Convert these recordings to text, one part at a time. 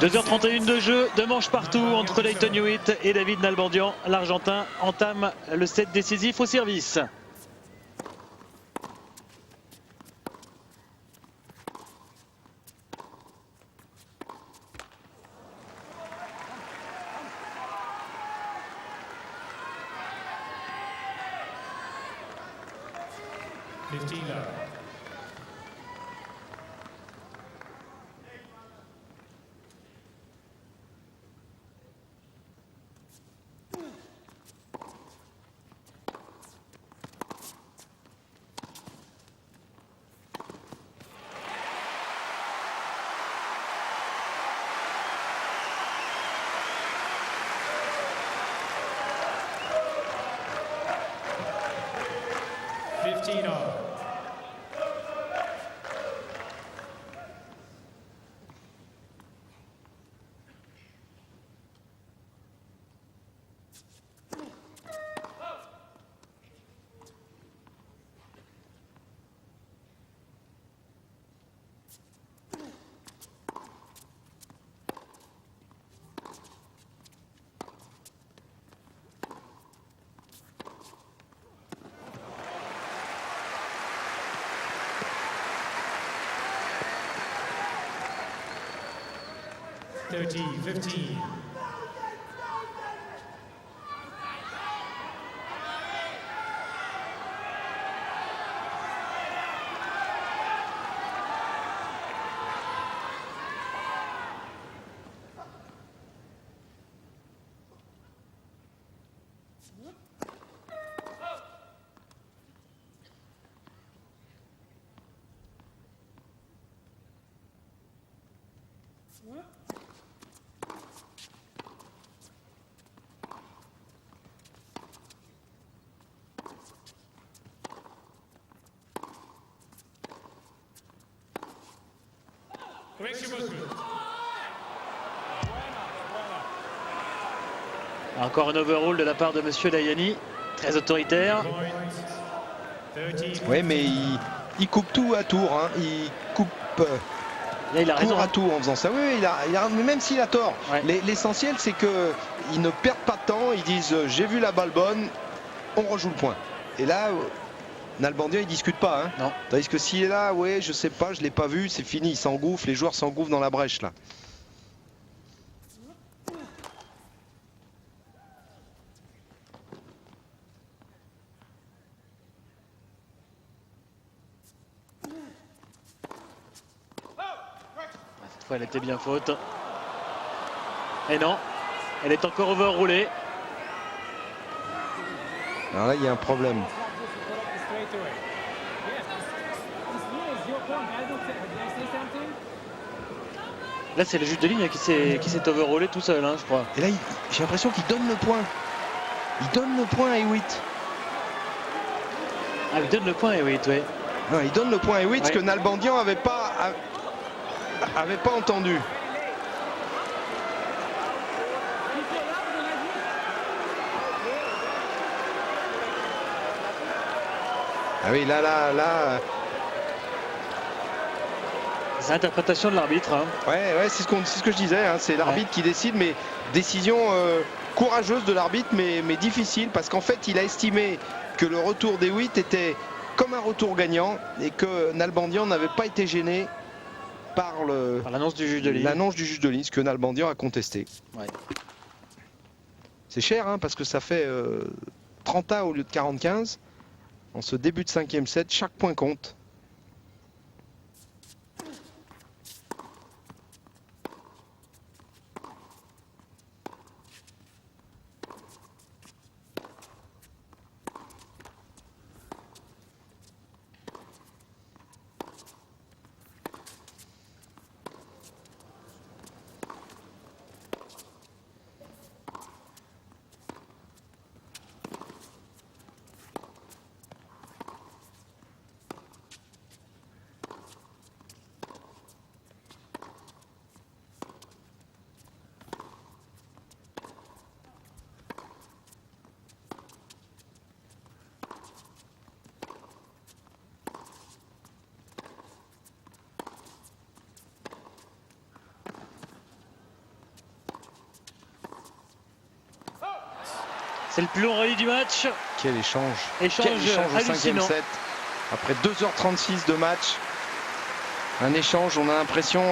2h31 de jeu, deux manches partout entre Lleyton Hewitt et David Nalbandian. L'Argentin entame le set décisif au service. Encore un overrule de la part de Monsieur Layani, très autoritaire. Oui, mais il coupe tout à tour. Hein. Il coupe là, il a raison, à tour en faisant ça. Oui, mais même s'il a tort. Ouais. L'essentiel, c'est qu'ils ne perdent pas de temps. Ils disent j'ai vu la balle bonne, on rejoue le point. Et là, Nalbandian, il discute pas. Hein. Non. Tandis que s'il est là, ouais, je sais pas, je l'ai pas vu, c'est fini. Il s'engouffre, les joueurs s'engouffrent dans la brèche là. Cette fois, elle était bien faute. Et non, elle est encore overroulée. Alors là, il y a un problème. Là, c'est le juge de ligne qui s'est overroulé tout seul, hein, je crois. Et là, j'ai l'impression qu'il donne le point. Il donne le point à Hewitt. Ah, il donne le point à Hewitt, oui. Non, il donne le point à Hewitt, Ouais. ce que Nalbandian avait pas entendu. Ah oui, là. C'est l'interprétation de l'arbitre. Hein. Ouais, c'est ce que je disais. Hein, c'est l'arbitre qui décide, mais décision courageuse de l'arbitre, mais difficile, parce qu'en fait, il a estimé que le retour d'Hewitt était comme un retour gagnant et que Nalbandian n'avait pas été gêné par l'annonce du juge de ligne. L'annonce du juge de ligne, ce que Nalbandian a contesté. Ouais. C'est cher, hein, parce que ça fait 30 A au lieu de 45. En ce début de 5e set, chaque point compte. C'est le plus long rallye du match. Quel échange. Échange au 5e set. Après 2h36 de match. Un échange, on a l'impression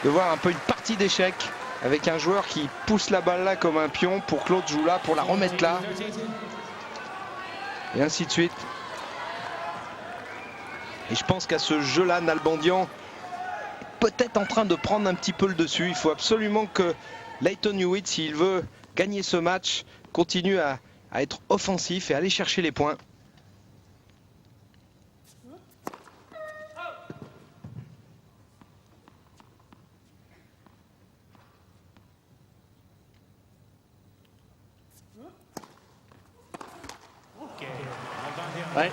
de voir un peu une partie d'échecs avec un joueur qui pousse la balle là comme un pion pour que l'autre joue là, pour la remettre là. Et ainsi de suite. Et je pense qu'à ce jeu-là, Nalbandian est peut-être en train de prendre un petit peu le dessus. Il faut absolument que Lleyton Hewitt, s'il veut gagner ce match, continue à être offensif et aller chercher les points. Ouais.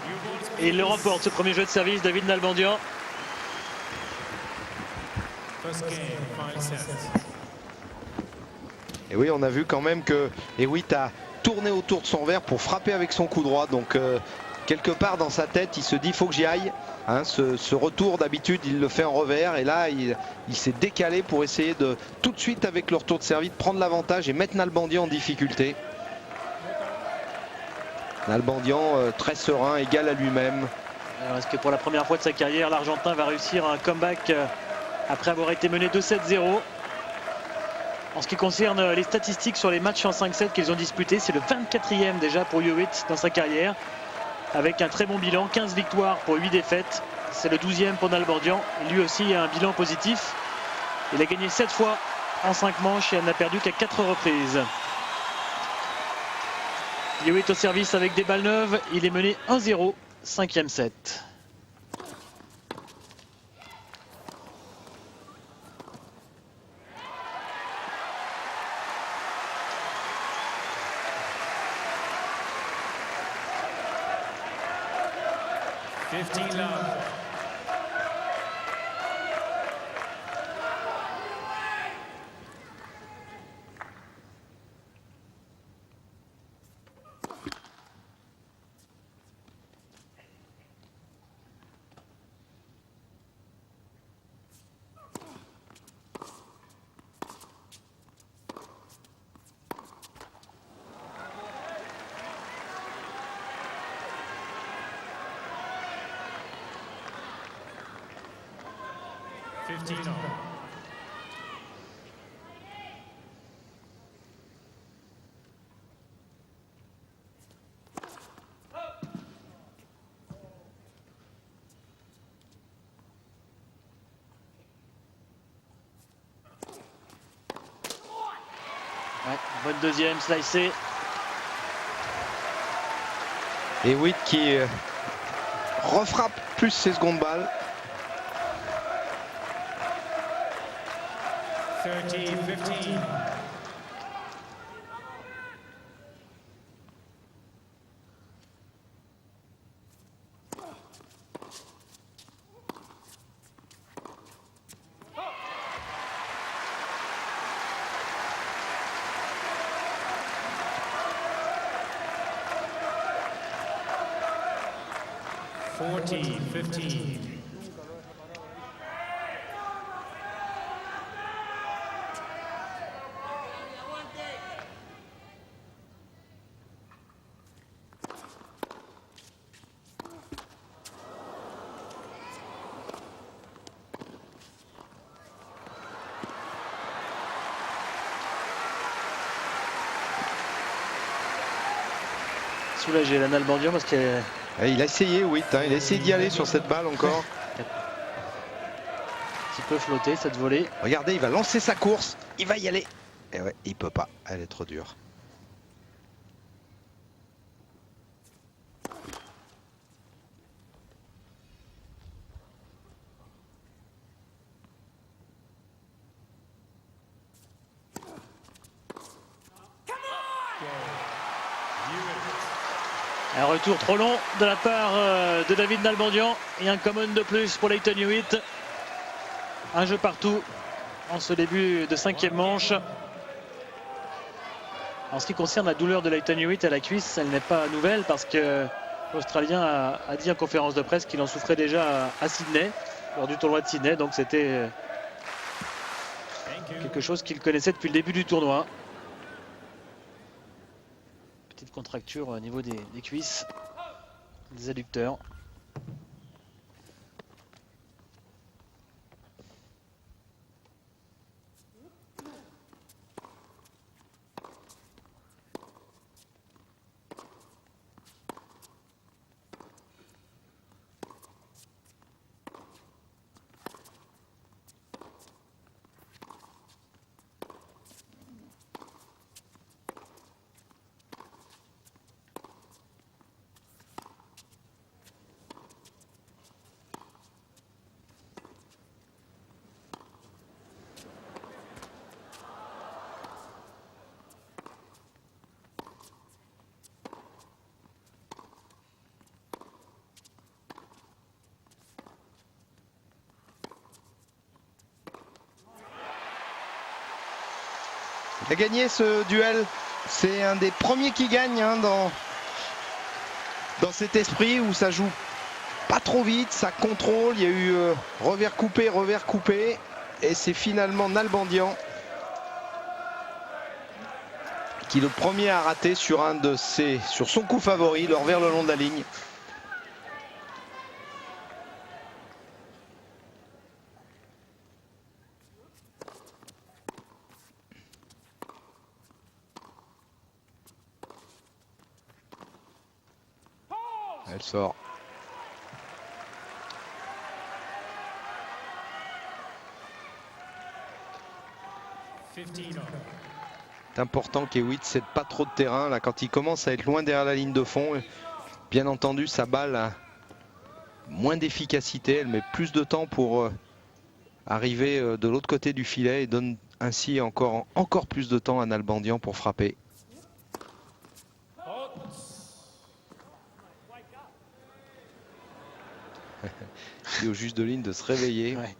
Et il le remporte, ce premier jeu de service, David Nalbandian. Et oui, on a vu quand même que Hewitt a tourné autour de son verre pour frapper avec son coup droit. Donc quelque part dans sa tête, il se dit faut que j'y aille. Hein, ce retour d'habitude, il le fait en revers. Et là, il s'est décalé pour essayer de tout de suite avec le retour de service prendre l'avantage et mettre Nalbandian en difficulté. Nalbandian très serein, égal à lui-même. Alors est-ce que pour la première fois de sa carrière, l'Argentin va réussir un comeback après avoir été mené 2-7-0? En ce qui concerne les statistiques sur les matchs en 5-7 qu'ils ont disputés, c'est le 24e déjà pour Hewitt dans sa carrière, avec un très bon bilan, 15 victoires pour 8 défaites. C'est le 12e pour Nalbandian. Lui aussi a un bilan positif. Il a gagné 7 fois en 5 manches et n'a perdu qu'à 4 reprises. Hewitt au service avec des balles neuves. Il est mené 1-0, 5e set. Ouais, bonne deuxième, slicée. Et Hewitt qui refrappe plus ses secondes balles. 30-15. Soulagé la Nalbandian parce qu'il a essayé Hewitt, hein, il a essayé d'y aller sur cette balle encore. un petit peu flotté cette volée. Regardez, il va lancer sa course, il va y aller. Et ouais, il peut pas, elle est trop dure. Un retour trop long de la part de David Nalbandian et un common de plus pour Lleyton Hewitt. Un jeu partout en ce début de 5e manche. En ce qui concerne la douleur de Lleyton Hewitt à la cuisse, elle n'est pas nouvelle parce que l'Australien a dit en conférence de presse qu'il en souffrait déjà à Sydney, lors du tournoi de Sydney. Donc c'était quelque chose qu'il connaissait depuis le début du tournoi. Petite contracture au niveau des cuisses, des adducteurs. Il a gagné ce duel. C'est un des premiers qui gagne hein, dans cet esprit où ça joue pas trop vite, ça contrôle. Il y a eu revers coupé. Et c'est finalement Nalbandian qui le premier a raté sur son coup favori, le revers le long de la ligne. Elle sort. C'est important qu'Hewitt ne cède pas trop de terrain là quand il commence à être loin derrière la ligne de fond. Bien entendu, sa balle a moins d'efficacité, elle met plus de temps pour arriver de l'autre côté du filet et donne ainsi encore plus de temps à Nalbandian pour frapper. Il est au juge de ligne de se réveiller. Ouais.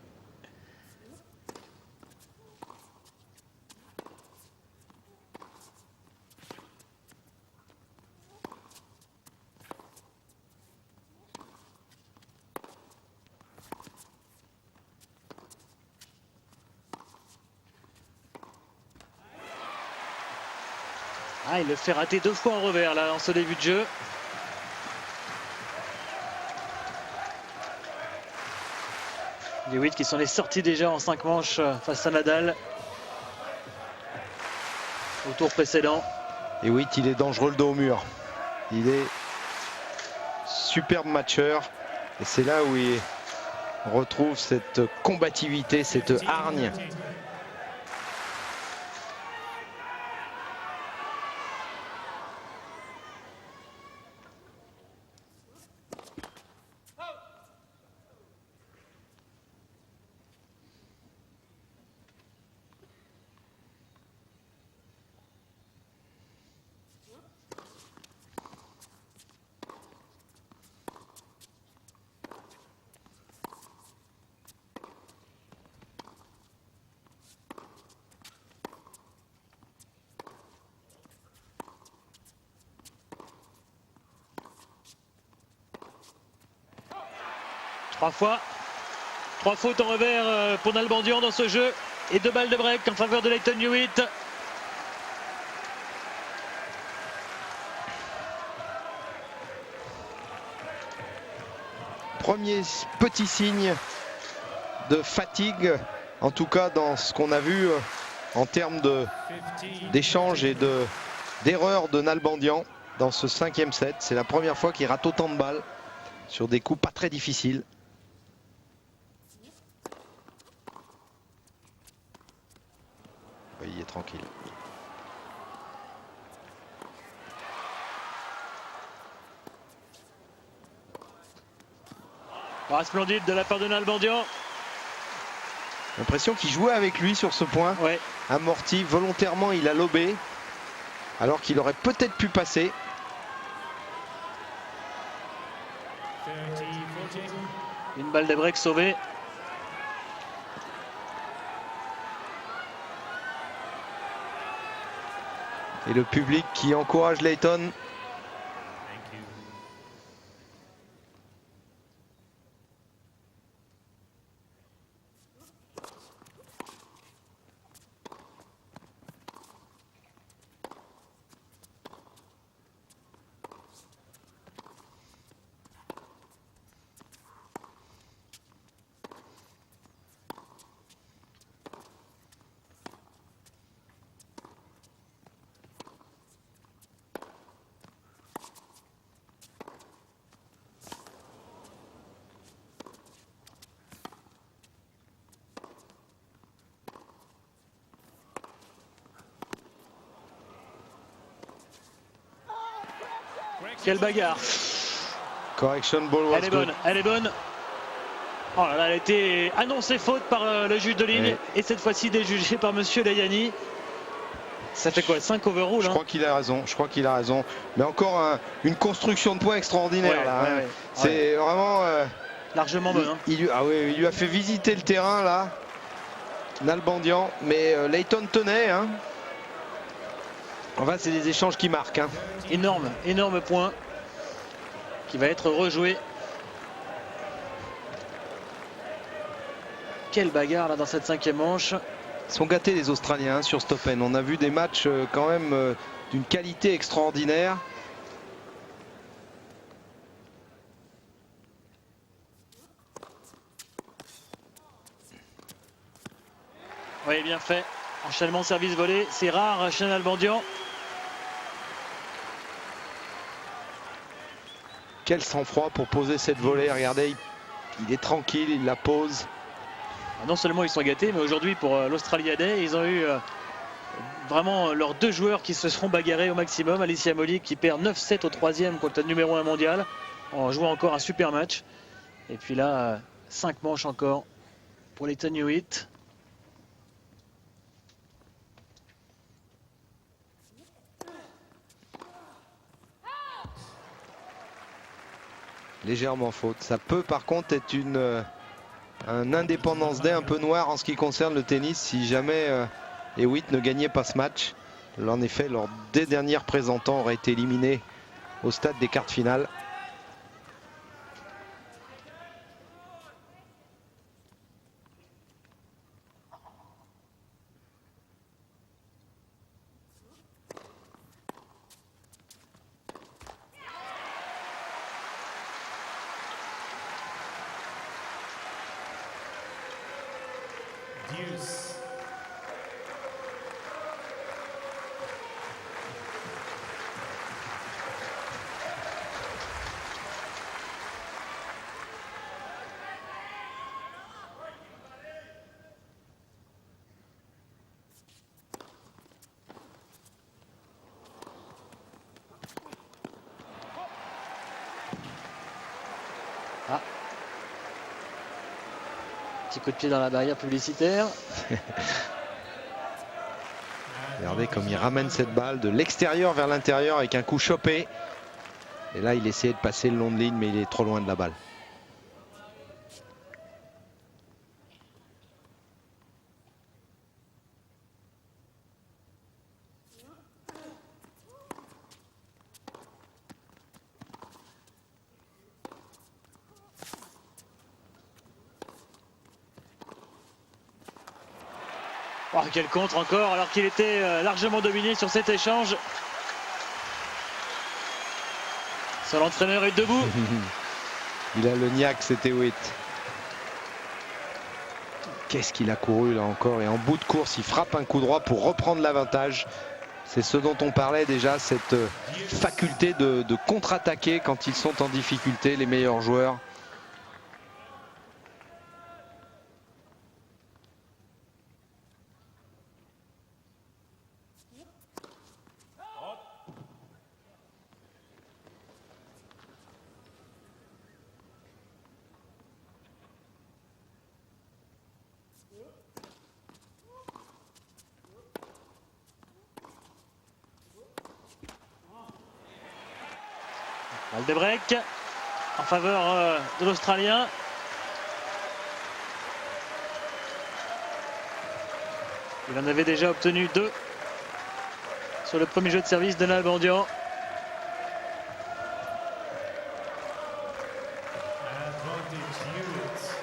Ah, il le fait rater 2 fois en revers là, en ce début de jeu. Les 8 qui sont les sortis déjà en 5 manches face à Nadal au tour précédent. Et oui, il est dangereux le dos au mur. Il est superbe matcheur. Et c'est là où il retrouve cette combativité, cette hargne. Trois fautes en revers pour Nalbandian dans ce jeu et 2 balles de break en faveur de Lleyton Hewitt. Premier petit signe de fatigue, en tout cas dans ce qu'on a vu en termes d'échanges et d'erreurs de Nalbandian dans ce 5e set. C'est la première fois qu'il rate autant de balles sur des coups pas très difficiles. Il est tranquille. Splendide de la part de Nalbandian. L'impression qu'il jouait avec lui sur ce point. Ouais. Amorti, volontairement il a lobé alors qu'il aurait peut-être pu passer. Une balle de break sauvée. Et le public qui encourage Lleyton. Quelle bagarre. Correction ball was Elle est good. bonne, elle est bonne. Oh là là, elle a été annoncée faute par le juge de ligne. Oui. Et cette fois-ci déjugée par monsieur Layani. Ça fait quoi, 5 overrules Je crois qu'il a raison, je crois qu'il a raison. Mais encore une construction de points extraordinaire Ouais, là. ouais, Hein. ouais. C'est vraiment... largement bonne. Hein. Il lui a fait visiter le terrain là, Nalbandian, mais Layton tenait. Hein. Enfin, c'est des échanges qui marquent. Hein. Énorme point qui va être rejoué. Quelle bagarre là dans cette 5e manche. Ils sont gâtés les Australiens sur cet Open. On a vu des matchs quand même d'une qualité extraordinaire. Oui, bien fait. Enchaînement service volé, c'est rare chez Nalbandian. Quel sang-froid pour poser cette volée. Regardez, il est tranquille, il la pose. Non seulement ils sont gâtés, mais aujourd'hui pour l'Australia Day, ils ont eu vraiment leurs 2 joueurs qui se seront bagarrés au maximum. Alicia Molik qui perd 9-7 au 3e contre le numéro 1 mondial en jouant encore un super match. Et puis là, 5 manches encore pour les Layton Hewitt. Légèrement faute. Ça peut par contre être un Independence Day un peu noir en ce qui concerne le tennis si jamais Hewitt ne gagnait pas ce match. En effet, leurs 2 derniers représentants auraient été éliminés au stade des quarts de finale. Deuce. Petit coup de pied dans la barrière publicitaire. Regardez comme il ramène cette balle de l'extérieur vers l'intérieur avec un coup chopé. Et là, il essayait de passer le long de ligne, mais il est trop loin de la balle. Oh, quel contre encore alors qu'il était largement dominé sur cet échange. Son entraîneur est debout. Il a le niaque, c'était Hewitt. Qu'est-ce qu'il a couru là encore. Et en bout de course, il frappe un coup droit pour reprendre l'avantage. C'est ce dont on parlait déjà, cette faculté de contre-attaquer quand ils sont en difficulté, les meilleurs joueurs. Balle de break en faveur de l'Australien. Il en avait déjà obtenu 2 sur le premier jeu de service de Nalbandian. Advantage Hewitt.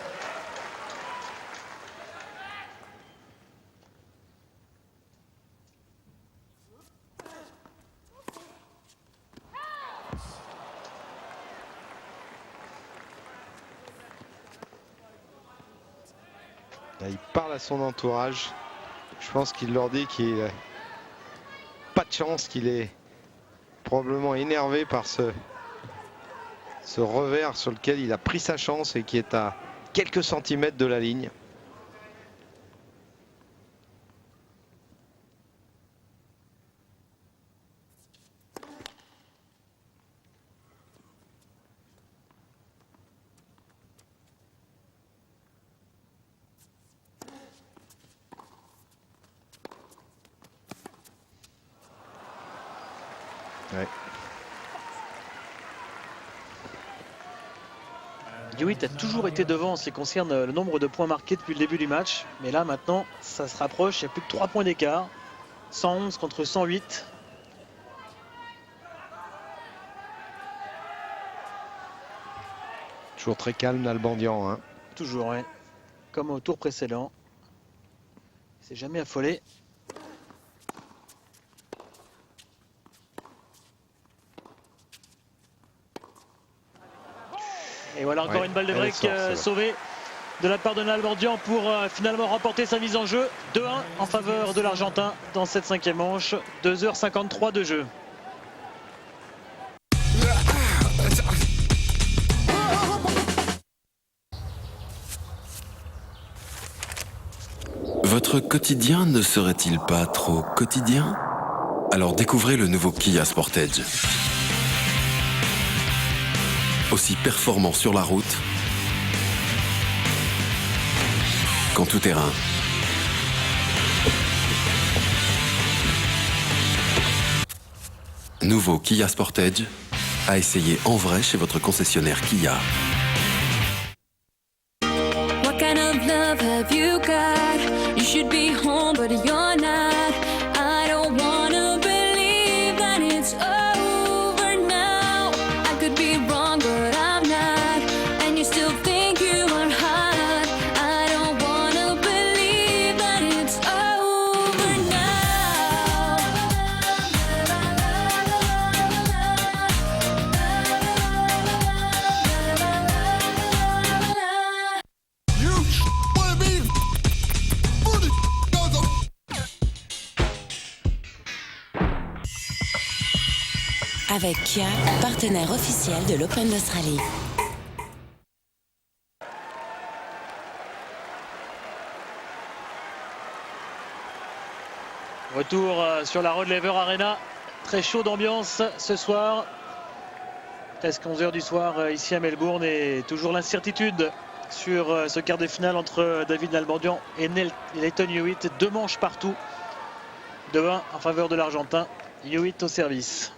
Là, il parle à son entourage. Je pense qu'il leur dit qu'il n'a pas de chance, qu'il est probablement énervé par ce revers sur lequel il a pris sa chance et qui est à quelques centimètres de la ligne. Ouais. Hewitt a toujours été devant en ce qui concerne le nombre de points marqués depuis le début du match. Mais là maintenant ça se rapproche, il y a plus de 3 points d'écart. 111 contre 108. Toujours très calme Nalbandian. Hein. Toujours, ouais. Comme au tour précédent. Il s'est jamais affolé. Et voilà encore une balle de break sauvée de la part de Nalbandian pour finalement remporter sa mise en jeu. 2-1 en faveur de l'Argentin dans cette 5e manche. 2h53 de jeu. Votre quotidien ne serait-il pas trop quotidien? Alors découvrez le nouveau Kia Sportage. Aussi performant sur la route qu'en tout terrain. Nouveau Kia Sportage, à essayer en vrai chez votre concessionnaire Kia. What kind of love have you got? You should be home, but you're not. I don't wanna believe that it's over now. I could be wrong, but I'm not. And you still think you are hot. I don't wanna believe that it's over now. Avec Kia, partenaire officiel de l'Open d'Australie. Retour sur la Rod Laver Arena. Très chaud d'ambiance ce soir. Presque 11h du soir ici à Melbourne et toujours l'incertitude sur ce quart de finale entre David Nalbandian et Lleyton Hewitt. 2 manches partout. 2-1 en faveur de l'Argentin. Hewitt au service.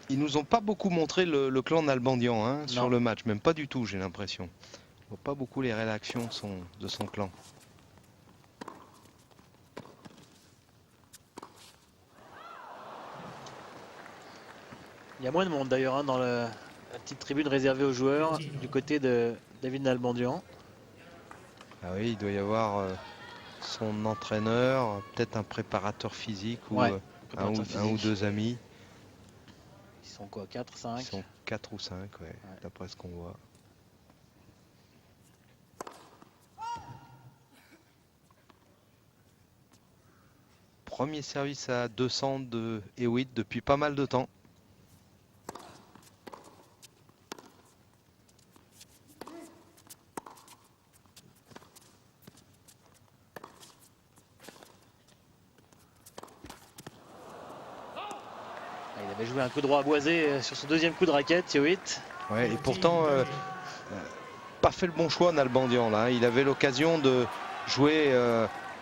Ils nous ont pas beaucoup montré le clan Nalbandian hein, sur le match, même pas du tout j'ai l'impression. On voit pas beaucoup les réactions de son clan. Il y a moins de monde d'ailleurs hein, dans la petite tribune réservée aux joueurs du côté de David Nalbandian. Ah oui, il doit y avoir son entraîneur, peut-être un préparateur physique ou Ouais, un ou 2 amis. Ils sont quoi, 4, 5? Ils sont 4 ou 5, ouais. D'après ce qu'on voit. Premier service à 200 de Hewitt depuis pas mal de temps. Il avait joué un coup droit boisé sur son 2e coup de raquette, Hewitt. Ouais, et pourtant, pas fait le bon choix Nalbandian là. Il avait l'occasion de jouer,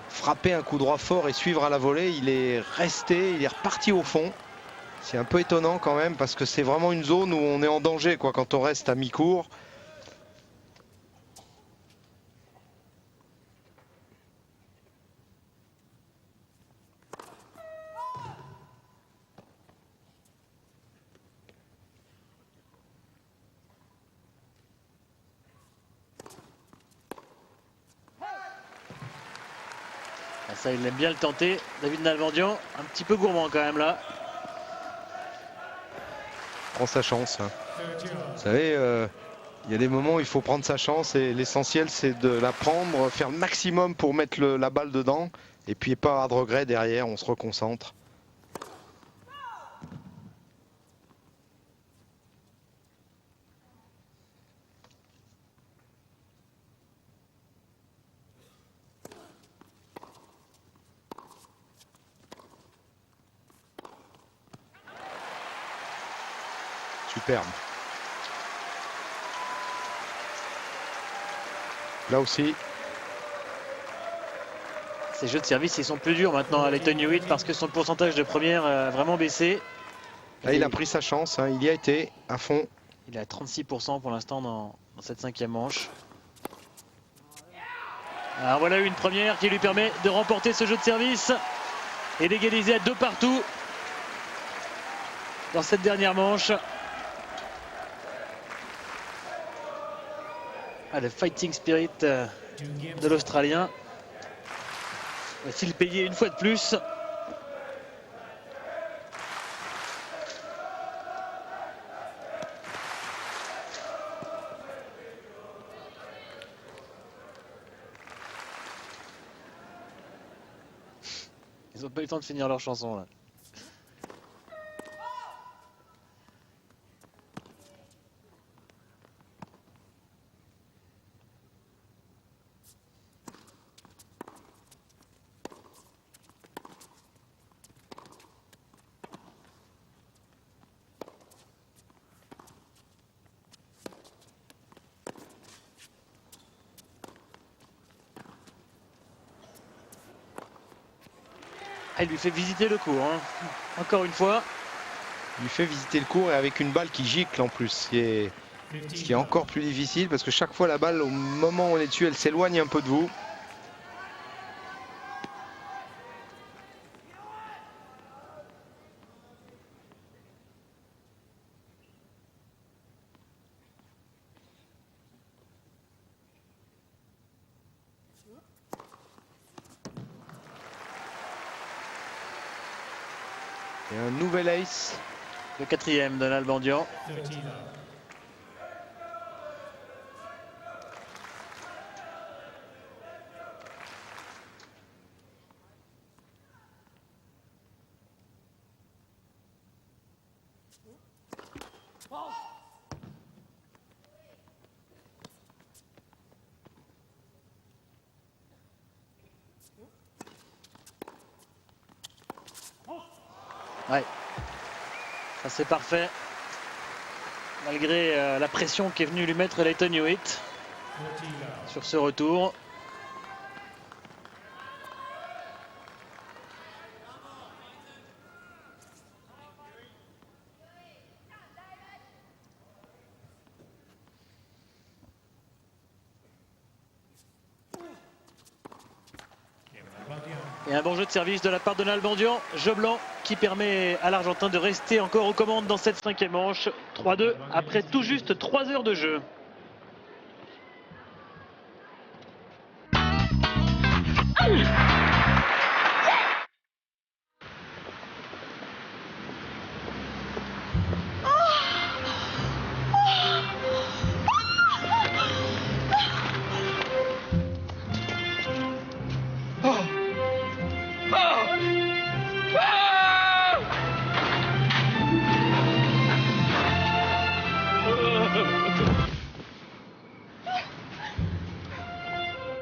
frapper un coup droit fort et suivre à la volée. Il est resté, il est reparti au fond. C'est un peu étonnant quand même parce que c'est vraiment une zone où on est en danger quoi, quand on reste à mi-court. Ça, il aime bien le tenter. David Nalbandian, un petit peu gourmand quand même là. Prend sa chance. Hein. Vous savez, Il y a des moments où il faut prendre sa chance et l'essentiel c'est de la prendre, faire le maximum pour mettre la balle dedans et puis pas avoir de regrets derrière, on se reconcentre. Superbe. Là aussi. Ces jeux de service, ils sont plus durs maintenant à Lleyton Hewitt parce que son pourcentage de première a vraiment baissé. Là, il a pris sa chance, hein, il y a été à fond. Il est à 36% pour l'instant dans cette 5e manche. Alors voilà une première qui lui permet de remporter ce jeu de service et d'égaliser à 2 partout dans cette dernière manche. Le fighting spirit de l'Australien. Va-t-il payer une fois de plus? Ils n'ont pas eu le temps de finir leur chanson là. Il lui fait visiter le cours, hein. Encore une fois. Il lui fait visiter le cours et avec une balle qui gicle en plus, ce qui est encore plus difficile parce que chaque fois la balle, au moment où on est dessus, elle s'éloigne un peu de vous. Et un nouvel ace. Le 4e de Nalbandian. 30 love. Ouais. Ça c'est parfait. Malgré la pression qu'est venue lui mettre Lleyton Hewitt 30 love. sur ce retour. Et un bon jeu de service de la part de Nalbandian. Jeu blanc qui permet à l'Argentin de rester encore aux commandes dans cette 5e manche. 3-2 après tout juste 3 heures de jeu.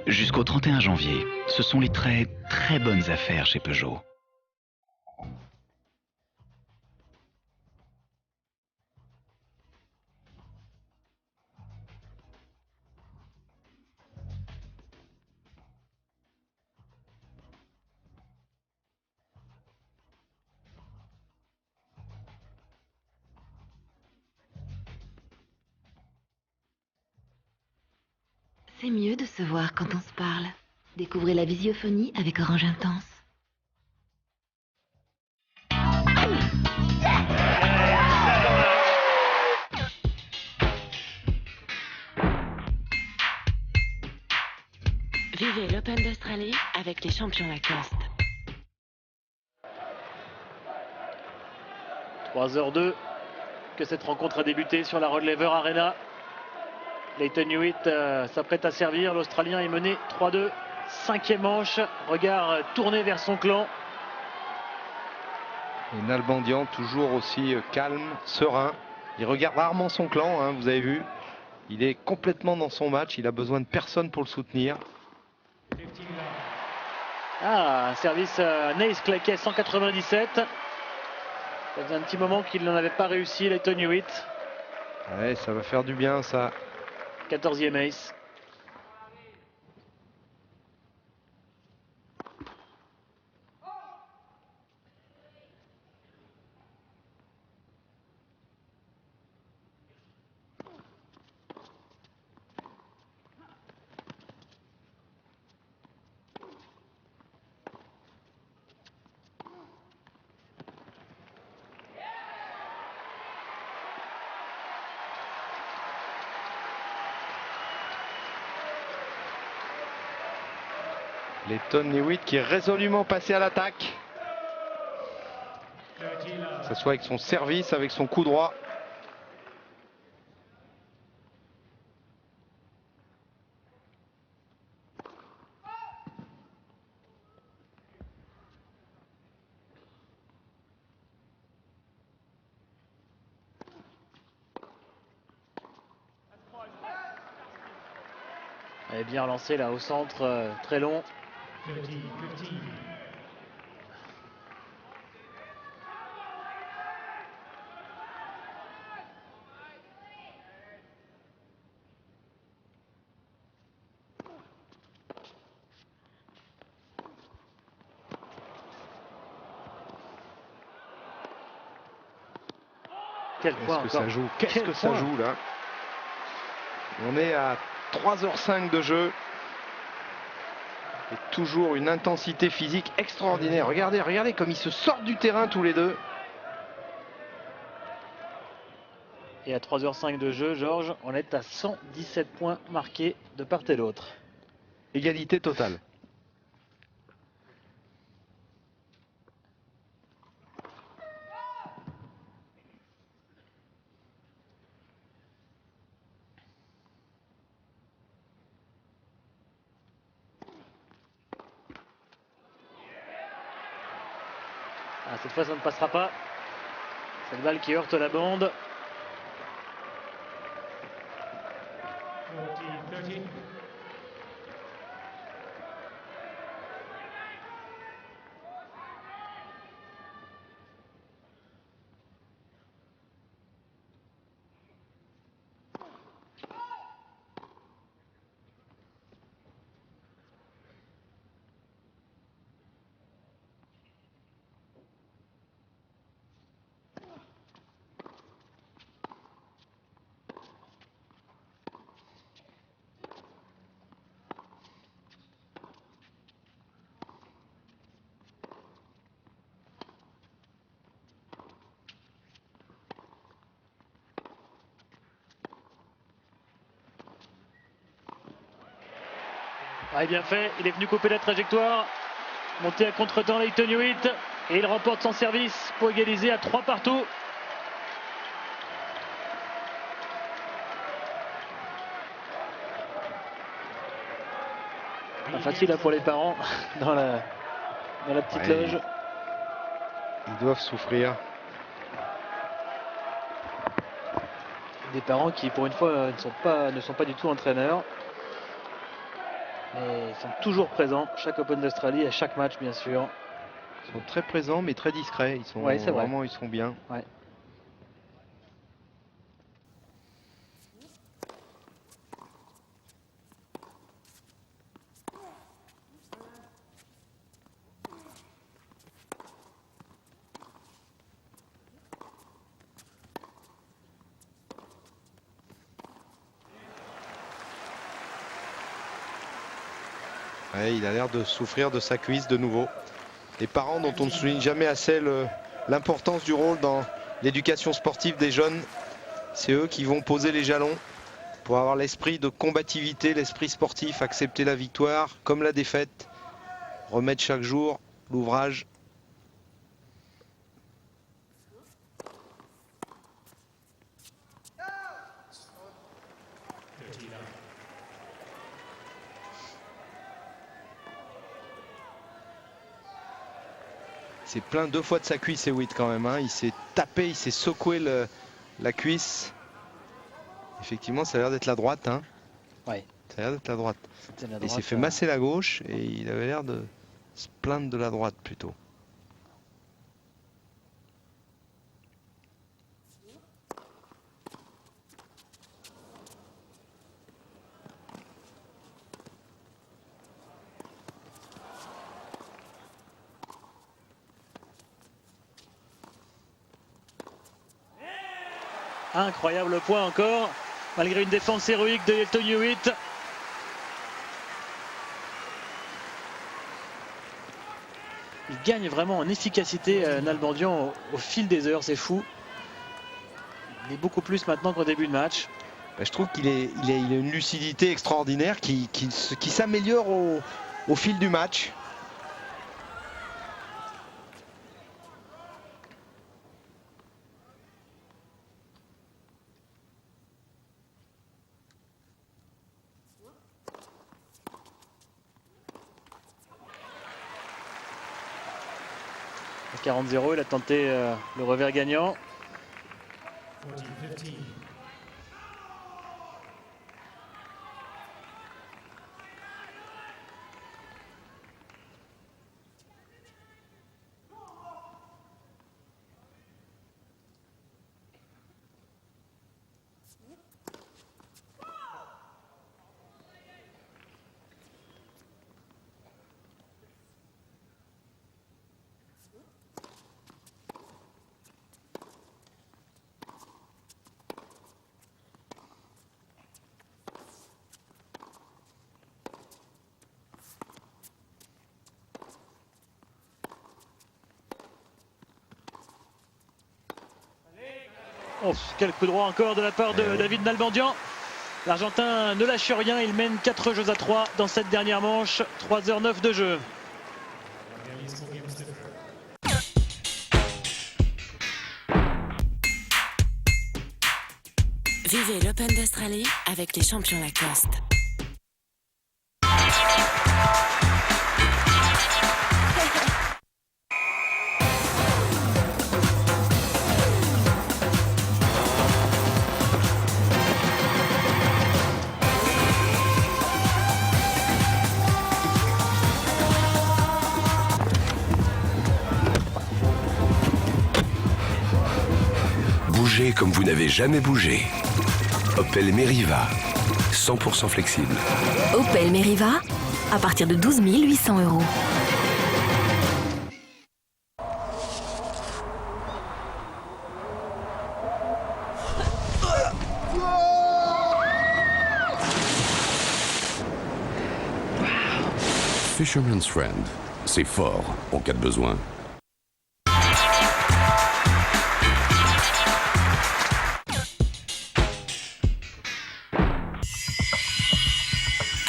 Jusqu'au 31 janvier, ce sont les très bonnes affaires chez Peugeot. C'est mieux de se voir quand on se parle. Découvrez la visiophonie avec Orange Intense. Vivez l'Open d'Australie avec les champions Lacoste. 3h02 que cette rencontre a débuté sur la Rod Laver Arena. Leighton Hewitt s'apprête à servir. L'Australien est mené 3-2. 5e manche. Regard tourné vers son clan. Et Nalbandian toujours aussi calme, serein. Il regarde rarement son clan, hein, vous avez vu. Il est complètement dans son match. Il a besoin de personne pour le soutenir. 50 love. Ah, un service Nace claquet 197. Ça faisait un petit moment qu'il n'en avait pas réussi, Leighton Hewitt. Ouais, ça va faire du bien ça. 14e ace. Leighton Hewitt qui est résolument passé à l'attaque. 30 love. Que ce soit avec son service, avec son coup droit. Elle est bien relancée là au centre, très long. 30-15. Quel Qu'est-ce point que encore. ça joue? Qu'est-ce Quel que ça point. joue là? On est à 3h05 de jeu. Et toujours une intensité physique extraordinaire. Regardez, regardez comme ils se sortent du terrain tous les deux. Et à 3h05 de jeu, Georges, on est à 117 points marqués de part et d'autre. Égalité totale. Ah, cette fois, ça ne passera pas. Cette balle qui heurte la bande. 40-30. Ah, bien fait, il est venu couper la trajectoire. Monté à contre-temps Leighton Hewitt. Et il remporte son service pour égaliser à 3 partout. Pas facile là, pour les parents dans la petite Ouais. loge. Ils doivent souffrir. Des parents qui, pour une fois, ne sont pas du tout entraîneurs. Mais ils sont toujours présents, chaque Open d'Australie, à chaque match, bien sûr. Ils sont très présents mais très discrets. Ils sont Ouais, c'est vrai. vraiment, ils sont bien. Ouais. Ouais, il a l'air de souffrir de sa cuisse de nouveau. Les parents dont on ne souligne jamais assez l'importance du rôle dans l'éducation sportive des jeunes. C'est eux qui vont poser les jalons pour avoir l'esprit de combativité, l'esprit sportif, accepter la victoire comme la défaite, remettre chaque jour l'ouvrage. C'est plein 2 fois de sa cuisse et Witt quand même. Hein. Il s'est tapé, il s'est secoué la cuisse. Effectivement, ça a l'air d'être la droite. Hein. Ouais. Ça a l'air d'être la droite. C'était la Il droite, s'est fait masser la gauche et il avait l'air de se plaindre de la droite plutôt. Incroyable point encore, malgré une défense héroïque de Lleyton Hewitt. Il gagne vraiment en efficacité Nalbandian au fil des heures, c'est fou. Il est beaucoup plus maintenant qu'au début de match. Je trouve qu'il a une lucidité extraordinaire qui s'améliore au fil du match. À 40-0, il a tenté le revers gagnant. 40-15. Oh, quel coup droit encore de la part de David Nalbandian. L'Argentin ne lâche rien, il mène 4 jeux à 3 dans cette dernière manche. 3h09 de jeu. Vivez l'Open d'Australie avec les champions Lacoste. Bougez comme vous n'avez jamais bougé. Opel Meriva, 100% flexible. Opel Meriva, à partir de 12 800 €. Fisherman's Friend, c'est fort en cas de besoin.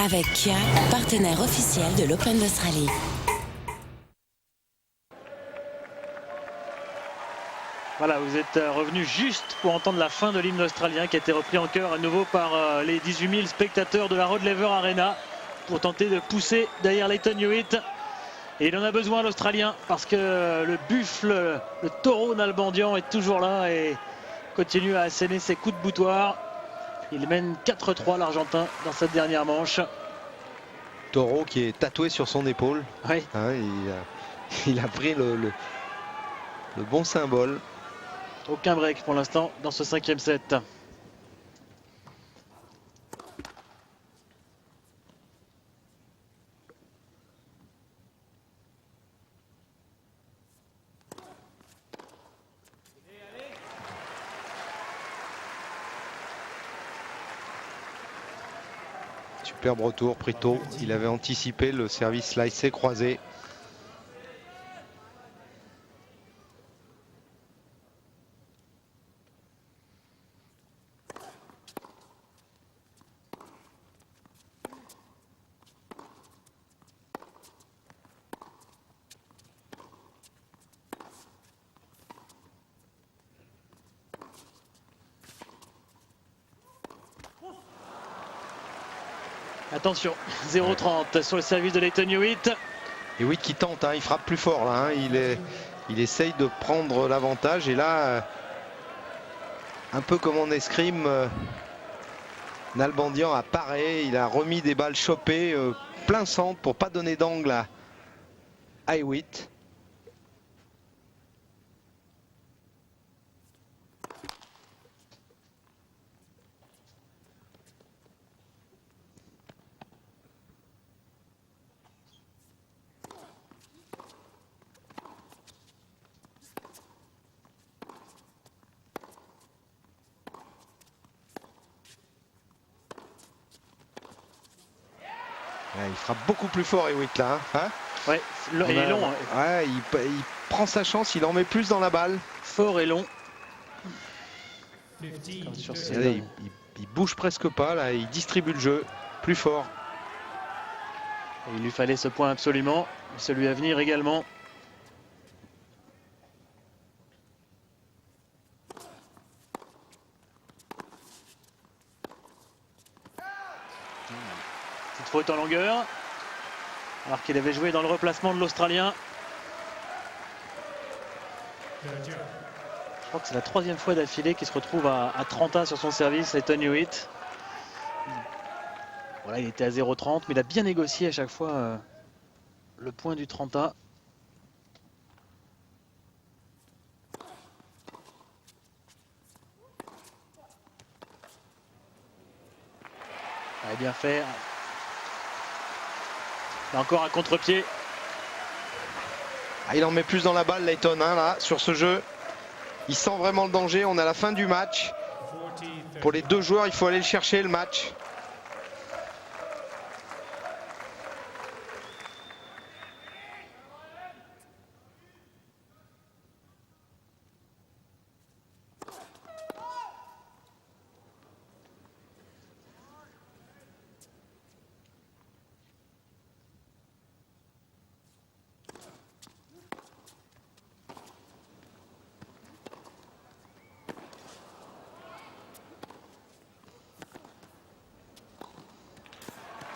Avec Kia, partenaire officiel de l'Open d'Australie. Voilà, vous êtes revenu juste pour entendre la fin de l'hymne australien qui a été repris en chœur à nouveau par les 18 000 spectateurs de la Rod Laver Arena pour tenter de pousser derrière Lleyton Hewitt. Et il en a besoin, l'Australien, parce que le buffle, le taureau Nalbandian est toujours là et continue à asséner ses coups de boutoir. Il mène 4-3 l'Argentin dans cette dernière manche. Taureau qui est tatoué sur son épaule. Oui. Hein, il a pris le bon symbole. Aucun break pour l'instant dans ce 5e set. Superbe retour pris tôt. Il avait anticipé le service slicé croisé. Attention, 0-30 sur le service de Lleyton Hewitt. Hewitt qui tente, hein, il frappe plus fort là. Hein, il essaye de prendre l'avantage et là, un peu comme en escrime, Nalbandian a paré, il a remis des balles chopées plein centre pour pas donner d'angle à Hewitt. Il frappe beaucoup plus fort Hewitt là. Hein, ouais, il est long. Ouais, il prend sa chance, il en met plus dans la balle. Fort et long. 15 Sur to ces- Regardez, il bouge presque pas là, il distribue le jeu plus fort. Et il lui fallait ce point absolument. Celui à venir également. Petite faute en longueur. Alors qu'il avait joué dans le replacement de l'Australien. Georgia. Je crois que c'est la 3e fois d'affilée qu'il se retrouve à 30 sur son service, Lleyton Hewitt. Voilà, il était à 0,30, mais il a bien négocié à chaque fois le point du 30A. Bien fait. Là encore un contre-pied. Il en met plus dans la balle Lleyton hein, là sur ce jeu. Il sent vraiment le danger, on est à la fin du match. 40, Pour les deux joueurs, il faut aller le chercher le match.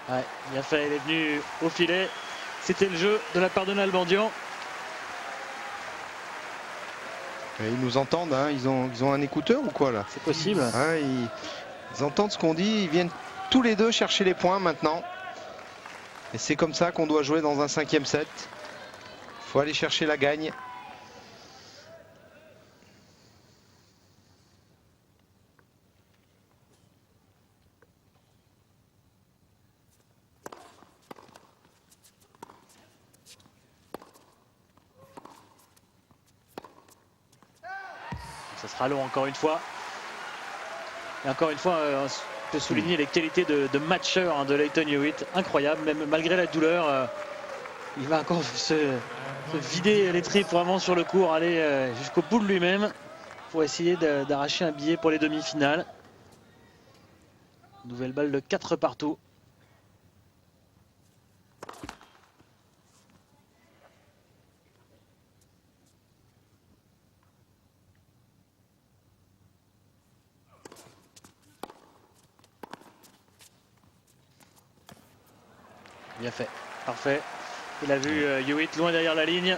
Ouais, bien fait, il est venu au filet. C'était le jeu de la part de Nalbandian. Et ils nous entendent, hein, ils ont un écouteur ou quoi là C'est possible. hein, ils entendent ce qu'on dit, ils viennent tous les deux chercher les points maintenant. Et c'est comme ça qu'on doit jouer dans un 5e set. Il faut aller chercher la gagne. Ça sera long encore une fois. Et encore une fois, on peut souligner les qualités de matcheur hein, de Lleyton Hewitt. Incroyable, même malgré la douleur. Il va encore se vider les tripes vraiment sur le court, aller jusqu'au bout de lui-même pour essayer d'arracher un billet pour les demi-finales. Nouvelle balle de 4 partout. Bien fait, parfait. Il a vu Hewitt loin derrière la ligne.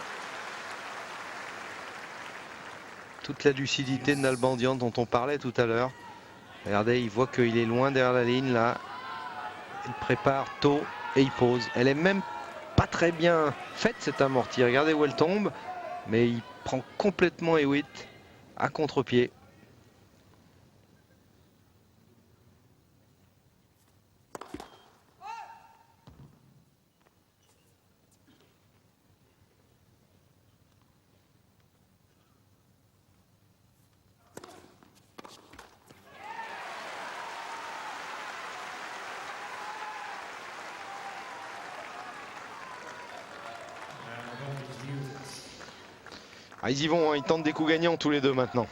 Toute la lucidité de Nalbandian dont on parlait tout à l'heure. Regardez, il voit qu'il est loin derrière la ligne là. Il prépare tôt et il pose. Elle est même pas très bien faite cette amortie. Regardez où elle tombe. Mais il prend complètement Hewitt à contre-pied. Ah, ils y vont, hein, ils tentent des coups gagnants tous les deux maintenant.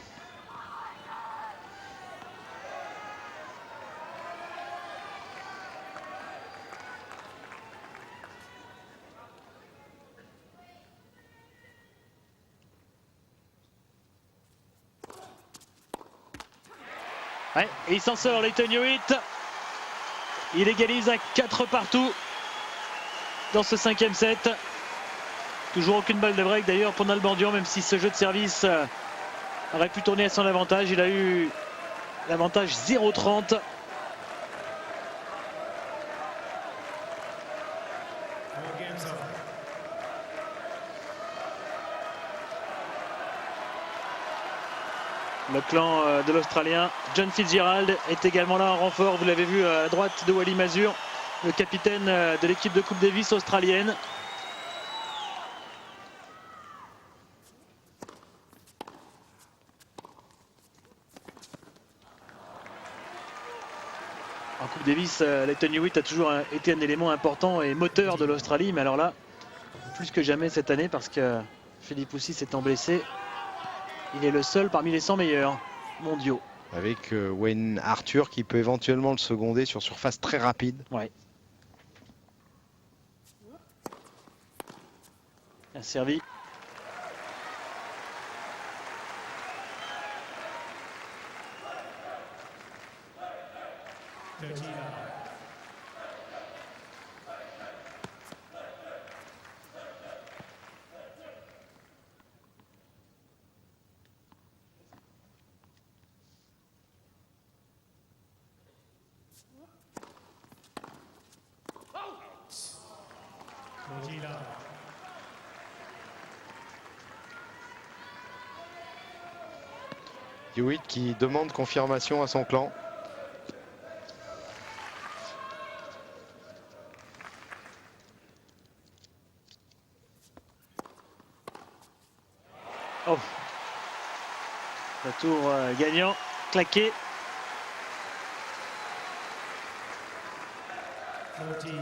Ouais, et il s'en sort, Lleyton Hewitt. Il égalise à 4 partout dans ce 5e set. Toujours aucune balle de break d'ailleurs pour Nalbandian, même si ce jeu de service aurait pu tourner à son avantage. Il a eu l'avantage 0,30. Four games over. Le clan de l'Australien John Fitzgerald est également là en renfort. Vous l'avez vu à droite de Wally Mazur, le capitaine de l'équipe de Coupe Davis australienne. En Coupe Davis, Lleyton Hewitt a toujours été un élément important et moteur de l'Australie, mais alors là, plus que jamais cette année, parce que Philippe Poussy s'étant blessé, il est le seul parmi les 100 meilleurs mondiaux. Avec Wayne Arthur qui peut éventuellement le seconder sur surface très rapide. Ouais. A servi. Hewitt qui demande confirmation à son clan. Oh. Le tour gagnant, claqué. 40-15.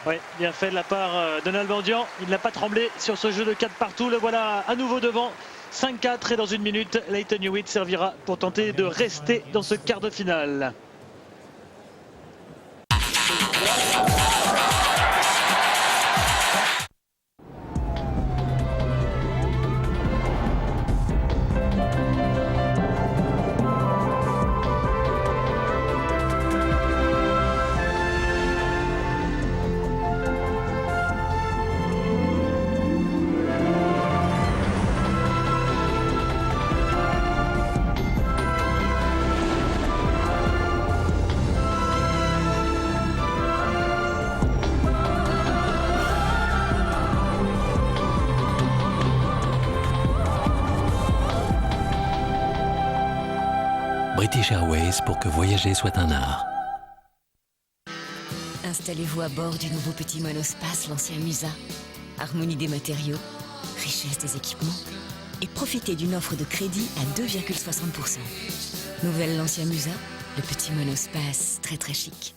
Oui, bien fait de la part de Nalbandian. Il n'a pas tremblé sur ce jeu de 4 partout. Le voilà à nouveau devant. 5-4 et dans une minute, Lleyton Hewitt servira pour tenter de rester dans ce quart de finale. British Airways pour que voyager soit un art. Installez-vous à bord du nouveau petit monospace, l'ancien Musa. Harmonie des matériaux, richesse des équipements et profitez d'une offre de crédit à 2,60%. Nouvelle l'ancien Musa, le petit monospace très très chic.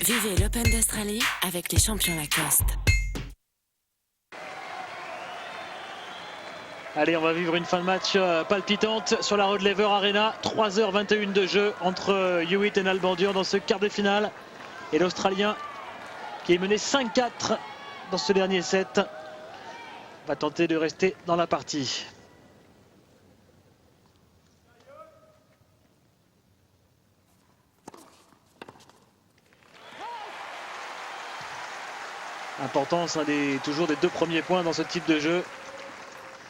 Vivez l'Open d'Australie avec les champions Lacoste. Allez, on va vivre une fin de match palpitante sur la Rod Laver Arena. 3h21 de jeu entre Hewitt et Nalbandian dans ce quart de finale. Et l'Australien qui est mené 5-4 dans ce dernier set va tenter de rester dans la partie. Importance toujours des 2 premiers points dans ce type de jeu.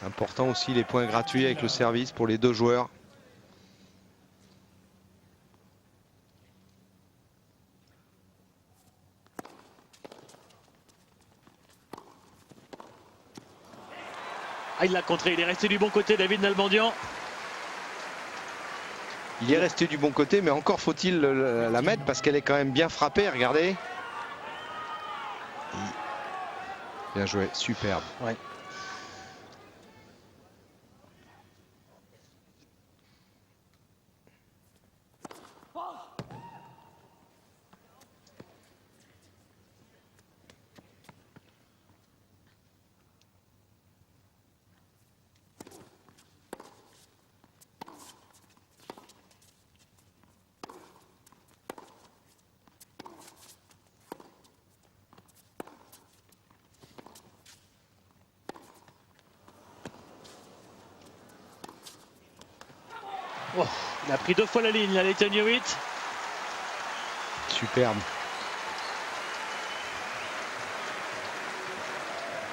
Important aussi les points gratuits avec le service pour les 2 joueurs. Ah, il l'a contré, il est resté du bon côté, David Nalbandian. Il est resté du bon côté, mais encore faut-il la mettre parce qu'elle est quand même bien frappée, regardez. Bien joué, superbe. Ouais. Oh, il a pris 2 fois la ligne, là, Lleyton Hewitt. Superbe.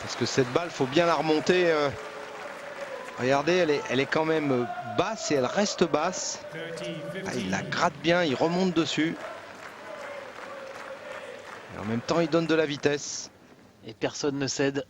Parce que cette balle, faut bien la remonter. Regardez, elle est quand même basse et elle reste basse. Ah, il la gratte bien, il remonte dessus. Et en même temps, il donne de la vitesse. Et personne ne cède.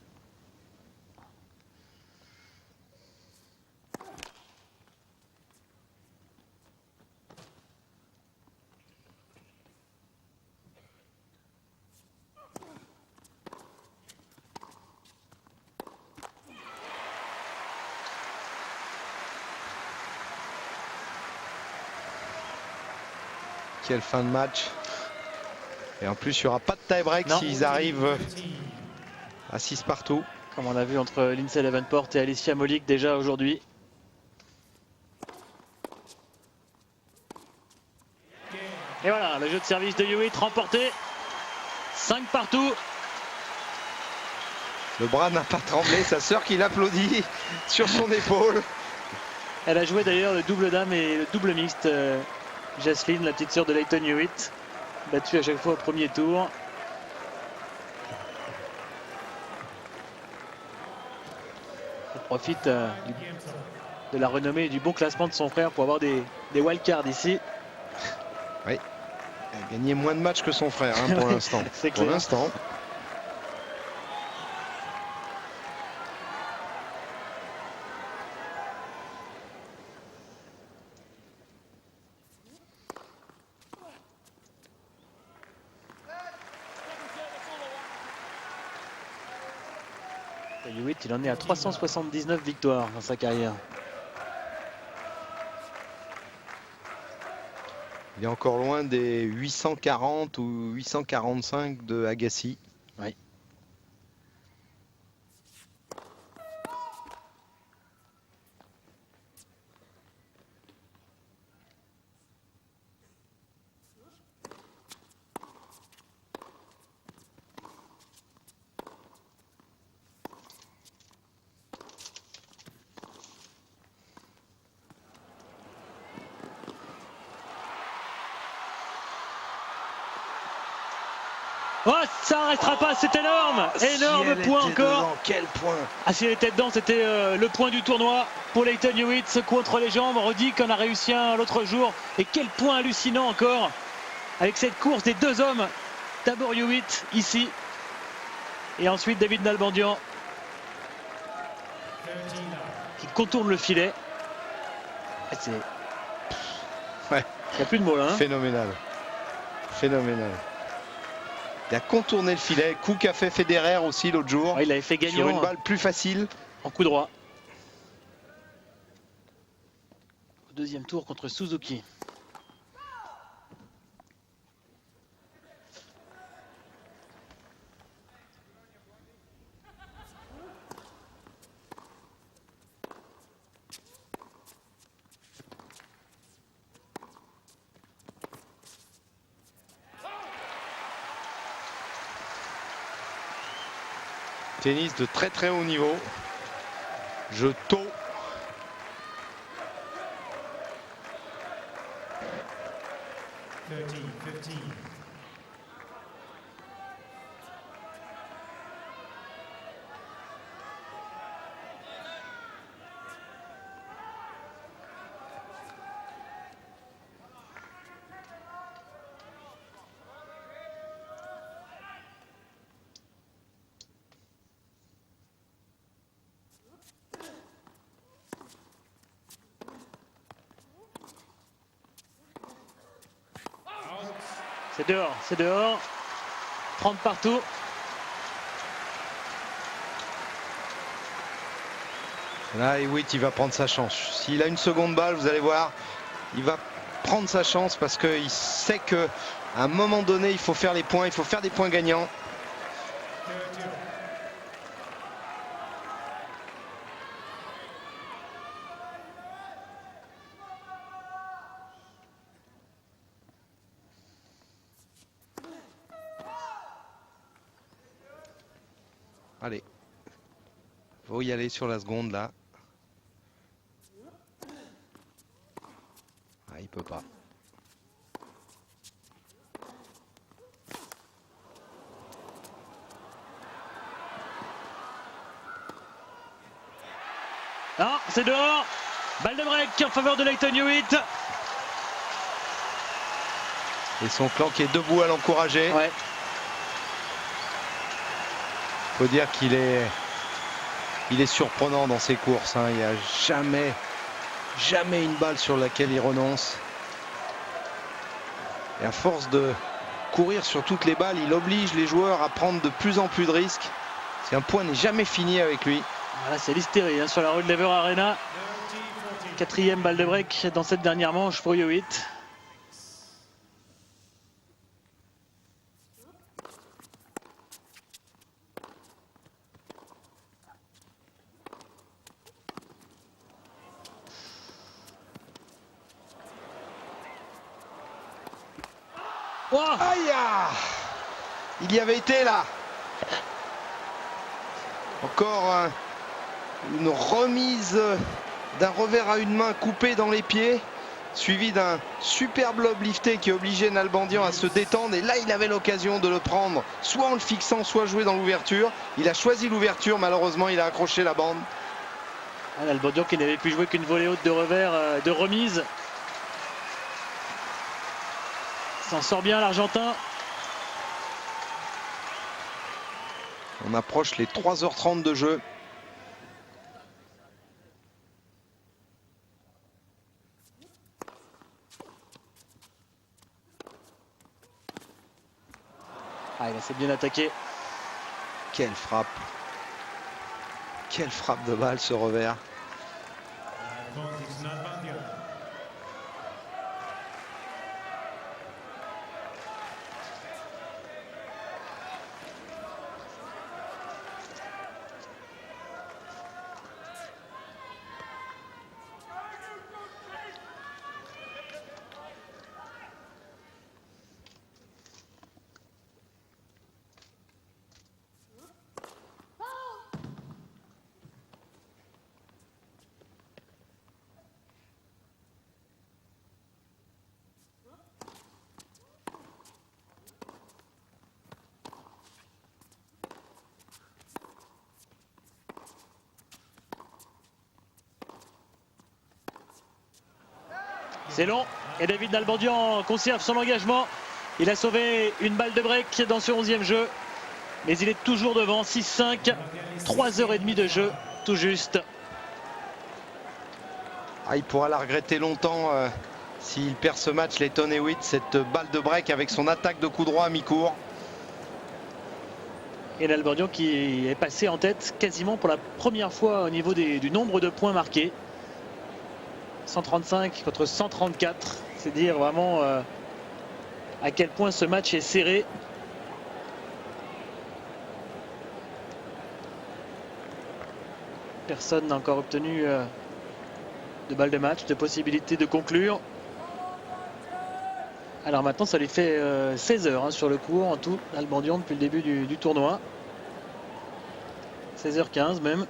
Quelle fin de match. Et en plus, il n'y aura pas de tie-break s'ils arrivent à 6 partout. Comme on a vu entre Lindsay Davenport et Alicia Molik déjà aujourd'hui. Et voilà, le jeu de service de Hewitt remporté. 5 partout. Le bras n'a pas tremblé, sa sœur qui l'applaudit sur son épaule. Elle a joué d'ailleurs le double dame et le double mixte. Jaselyne, la petite sœur de Lleyton Hewitt, battue à chaque fois au premier tour. Elle profite de la renommée et du bon classement de son frère pour avoir des wildcards ici. Oui, elle a gagné moins de matchs que son frère hein, pour l'instant. C'est pour clair. l'instant. Hewitt, il en est à 379 victoires dans sa carrière. Il est encore loin des 840 ou 845 de Agassi. Oui. Oh, ça restera pas, c'est énorme. Énorme point encore. Dedans, quel point. Ah, si elle était dedans, c'était le point du tournoi pour Lleyton Hewitt. Ce coup entre les jambes, Roddy qu'on a réussi un l'autre jour. Et quel point hallucinant encore avec cette course des 2 hommes. D'abord Hewitt ici et ensuite David Nalbandian qui contourne le filet. Ouais. Il n'y a plus de mots là. Hein. Phénoménal. Phénoménal. Il a contourné le filet. Coup qu'a fait Federer aussi l'autre jour. Ouais, il avait fait gagnant sur une balle plus facile. En coup droit. Au 2e tour contre Suzuki. Tennis de très très haut niveau. Jeu tôt. C'est dehors, c'est dehors. 30 partout. Là, Hewitt, il va prendre sa chance. S'il a une seconde balle, vous allez voir, il va prendre sa chance parce qu'il sait qu'à un moment donné, il faut faire les points, il faut faire des points gagnants. Allez, faut y aller sur la seconde là. il peut pas. Non, c'est dehors. Balle de break en faveur de Lleyton Hewitt. Et son clan qui est debout à l'encourager. Ouais. Faut dire qu'il est surprenant dans ses courses. Hein. Il n'y a jamais une balle sur laquelle il renonce. Et à force de courir sur toutes les balles, il oblige les joueurs à prendre de plus en plus de risques. C'est un point n'est jamais fini avec lui. Voilà, c'est l'hystérie hein, sur la rue de Lever Arena. 4e balle de break dans cette dernière manche pour Hewitt. Oh aïe! Il y avait été là. Encore une remise d'un revers à une main coupé dans les pieds, suivi d'un superbe lob lifté qui obligeait Nalbandian à se détendre. Et là, il avait l'occasion de le prendre, soit en le fixant, soit jouer dans l'ouverture. Il a choisi l'ouverture, malheureusement, il a accroché la bande. Nalbandian qui n'avait pu jouer qu'une volée haute de revers, de remise. S'en sort bien l'Argentin. On approche les 3h30 de jeu. Ah, il s'est bien attaqué. Quelle frappe. Quelle frappe de balle ce revers. Advantage Nalbandian. C'est long et David Nalbandian conserve son engagement. Il a sauvé une balle de break dans ce 11e jeu. Mais il est toujours devant, 6-5, 3h30 de jeu, tout juste. Ah, il pourra la regretter longtemps s'il perd ce match, Lleyton Hewitt, cette balle de break avec son attaque de coup droit à mi-court. Et Nalbandian qui est passé en tête quasiment pour la première fois au niveau du nombre de points marqués. 135 contre 134, c'est dire vraiment à quel point ce match est serré. Personne n'a encore obtenu de balle de match, de possibilité de conclure. Alors maintenant ça lui fait 16 heures hein, sur le court en tout, Nalbandian depuis le début du tournoi. 16h15 même.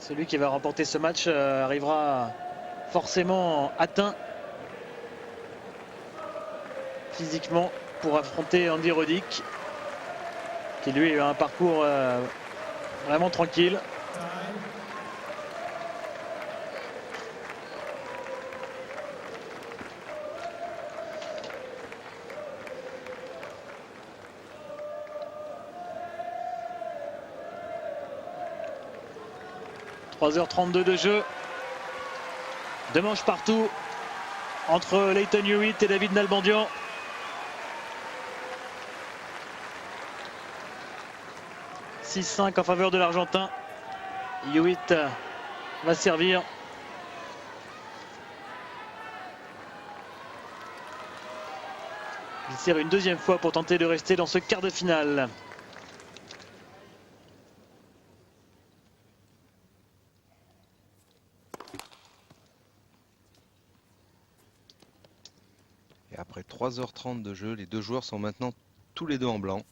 Celui qui va remporter ce match arrivera forcément atteint physiquement pour affronter Andy Roddick, qui lui a un parcours vraiment tranquille. « 3h32 de jeu. 2 manches partout entre Lleyton Hewitt et David Nalbandian. « 6-5 en faveur de l'Argentin. Hewitt va servir. Il sert une deuxième fois pour tenter de rester dans ce quart de finale. Et après 3h30 de jeu, les deux joueurs sont maintenant tous les deux en blanc.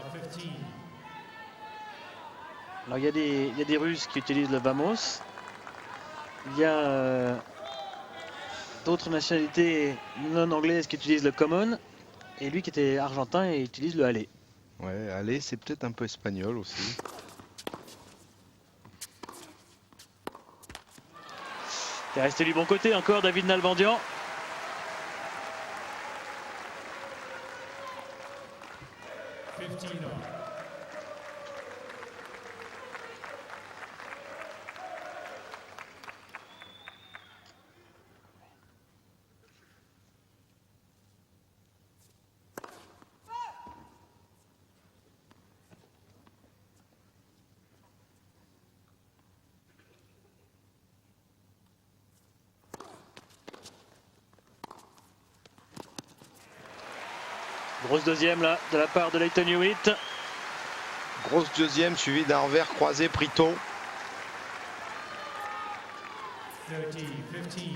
Love 15. Alors il y a des Russes qui utilisent le Vamos. Il y a d'autres nationalités non anglaises qui utilisent le Common. Et lui qui était argentin et utilise le Allez. Ouais, allez, c'est peut-être un peu espagnol aussi. Il est resté du bon côté encore David Nalbandian. Grosse deuxième là de la part de Lleyton Hewitt. Grosse deuxième suivie d'un revers croisé pris tôt. 30-15.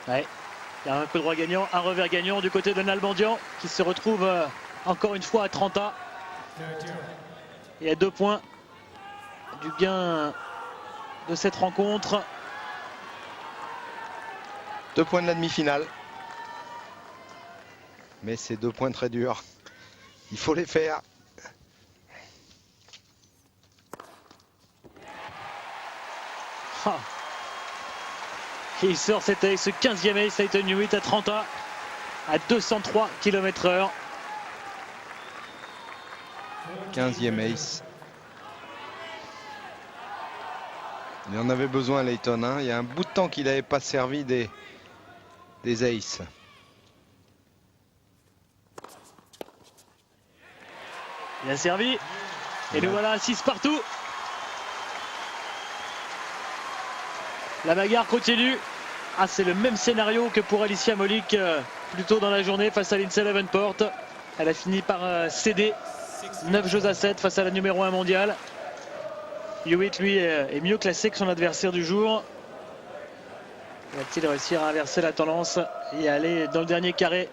Ouais. Il y a un coup droit gagnant, un revers gagnant du côté de Nalbandian qui se retrouve encore une fois à 30 et à 2 points du gain de cette rencontre. 2 points de la demi-finale. Mais c'est 2 points très durs. Il faut les faire. Ah. Et il sort ce 15e ace, Lleyton Hewitt à 30 à 203 km/h. 15e ace. Il en avait besoin, Lleyton. Hein. Il y a un bout de temps qu'il n'avait pas servi des aces. Il a servi. Et nous voilà à 6 partout. La bagarre continue. Ah, c'est le même scénario que pour Alicia Molik plus tôt dans la journée face à Lindsay Davenport. Elle a fini par céder 9 jeux à 7 face à la numéro 1 mondiale. Hewitt, lui, est mieux classé que son adversaire du jour. Va-t-il réussir à inverser la tendance et aller dans le dernier carré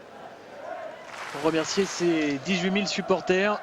pour remercier ses 18 000 supporters?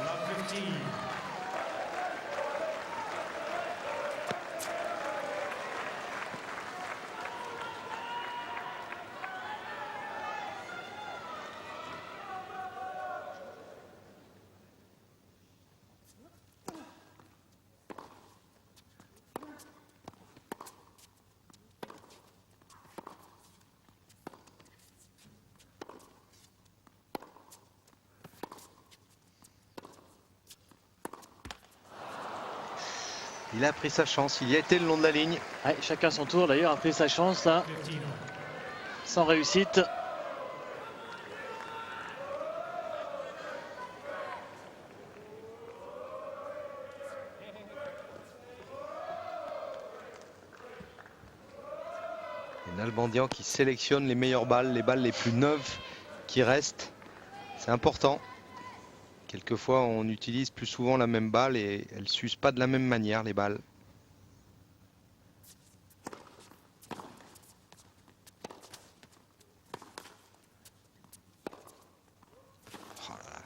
Love 15. Il a pris sa chance, il y a été le long de la ligne. Ouais, chacun son tour d'ailleurs a pris sa chance là, 15 all. sans réussite. Et Nalbandian qui sélectionne les meilleures balles, les balles les plus neuves qui restent. C'est important. Quelquefois, on utilise plus souvent la même balle et elles ne s'usent pas de la même manière, les balles. Oh là là.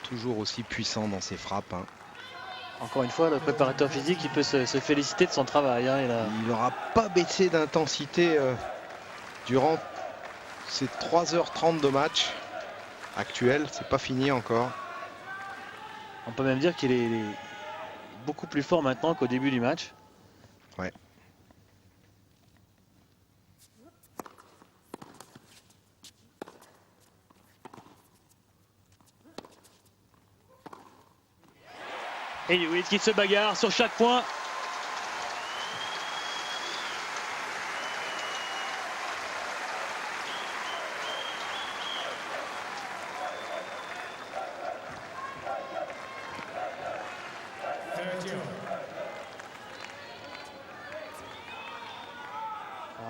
Toujours aussi puissant dans ses frappes, hein. Encore une fois, le préparateur physique, il peut se féliciter de son travail, hein. Il n'aura pas baissé d'intensité durant ces 3h30 de match actuel. C'est pas fini encore. On peut même dire qu'il est beaucoup plus fort maintenant qu'au début du match. Ouais. Et Hewitt qui se bagarre sur chaque point.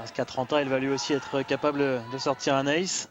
Est-ce qu'à 30 ans, il va lui aussi être capable de sortir un ace?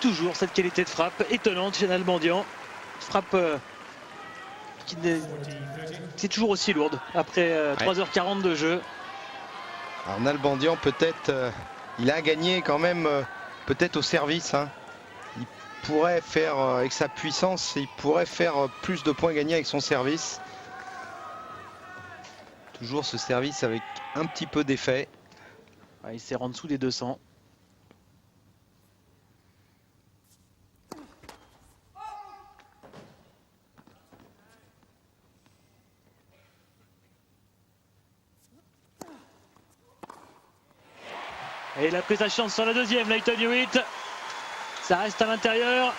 Toujours cette qualité de frappe étonnante chez Nalbandian. Frappe qui est toujours aussi lourde après 3h40 de jeu. Alors Nalbandian, peut-être, il a gagné quand même, peut-être au service, hein. Il pourrait faire, avec sa puissance, il pourrait faire plus de points gagnés avec son service. Toujours ce service avec un petit peu d'effet. Il sert en dessous des 200. Et il a pris sa chance sur la deuxième, Lleyton Hewitt. Ça reste à l'intérieur.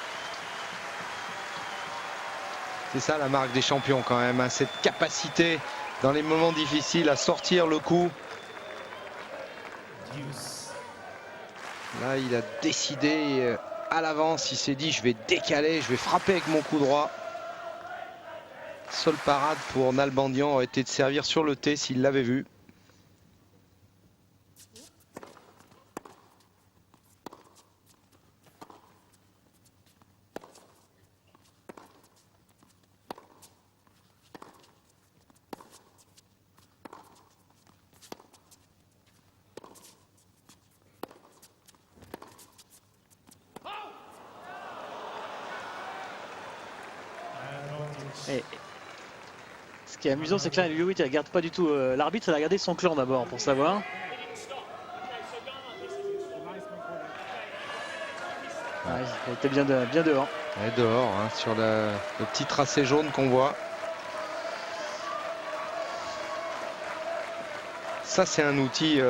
C'est ça la marque des champions quand même, hein, cette capacité dans les moments difficiles à sortir le coup. Là, il a décidé à l'avance, il s'est dit je vais décaler, je vais frapper avec mon coup droit. Seule parade pour Nalbandian aurait été de servir sur le T s'il l'avait vu. Et ce qui est amusant, c'est que là, Hewitt ne regarde pas du tout l'arbitre, il a regardé son clan d'abord pour savoir. Ouais, il était bien dehors. Ouais, dehors, hein, sur le petit tracé jaune qu'on voit. Ça, c'est un outil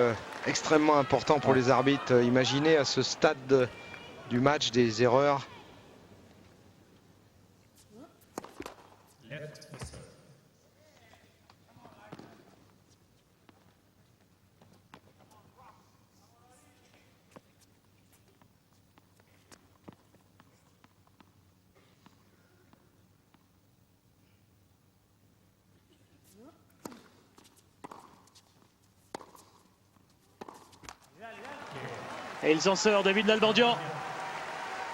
extrêmement important pour les arbitres. Imaginez à ce stade du match des erreurs. Et il s'en sort, David Nalbandian.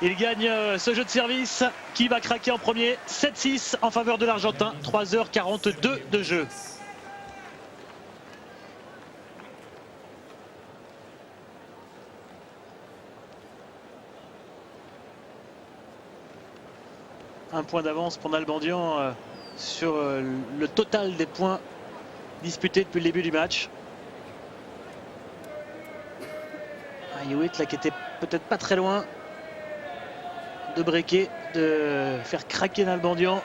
Il gagne ce jeu de service. Qui va craquer en premier? 7-6 en faveur de l'Argentin. 3h42 de jeu. Un point d'avance pour Nalbandian sur le total des points disputés depuis le début du match. Hewitt là qui était peut-être pas très loin de breaker, de faire craquer Nalbandian.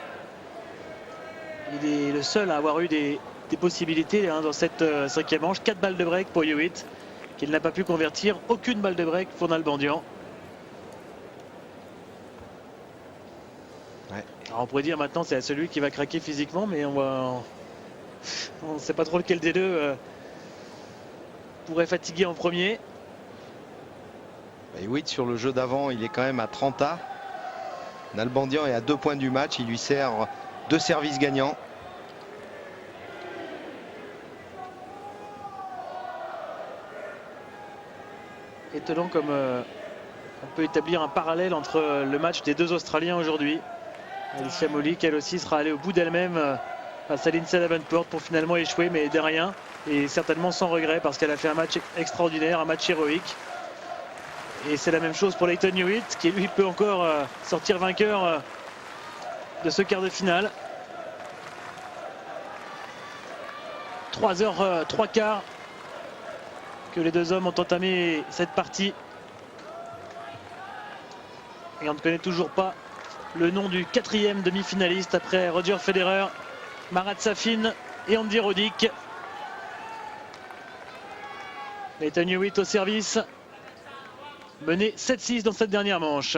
Il est le seul à avoir eu des possibilités hein, dans cette cinquième manche. 4 balles de break pour Hewitt qui qu'il n'a pas pu convertir. Aucune balle de break pour Nalbandian. Ouais. Alors on pourrait dire maintenant c'est à celui qui va craquer physiquement, mais on ne sait pas trop lequel des deux pourrait fatiguer en premier. Et oui, sur le jeu d'avant, il est quand même à 30 A. Nalbandian est à 2 points du match. Il lui sert 2 services gagnants. Étonnant comme on peut établir un parallèle entre le match des deux Australiens aujourd'hui. Alicia Molik, elle aussi, sera allée au bout d'elle-même face à Lindsay Davenport pour finalement échouer, mais de rien. Et certainement sans regret parce qu'elle a fait un match extraordinaire, un match héroïque. Et c'est la même chose pour Lleyton Hewitt qui lui peut encore sortir vainqueur de ce quart de finale. 3h, 3 quarts que les deux hommes ont entamé cette partie. Et on ne connaît toujours pas le nom du 4e demi-finaliste après Roger Federer, Marat Safin et Andy Roddick. Lleyton Hewitt au service, mené 7-6 dans cette dernière manche.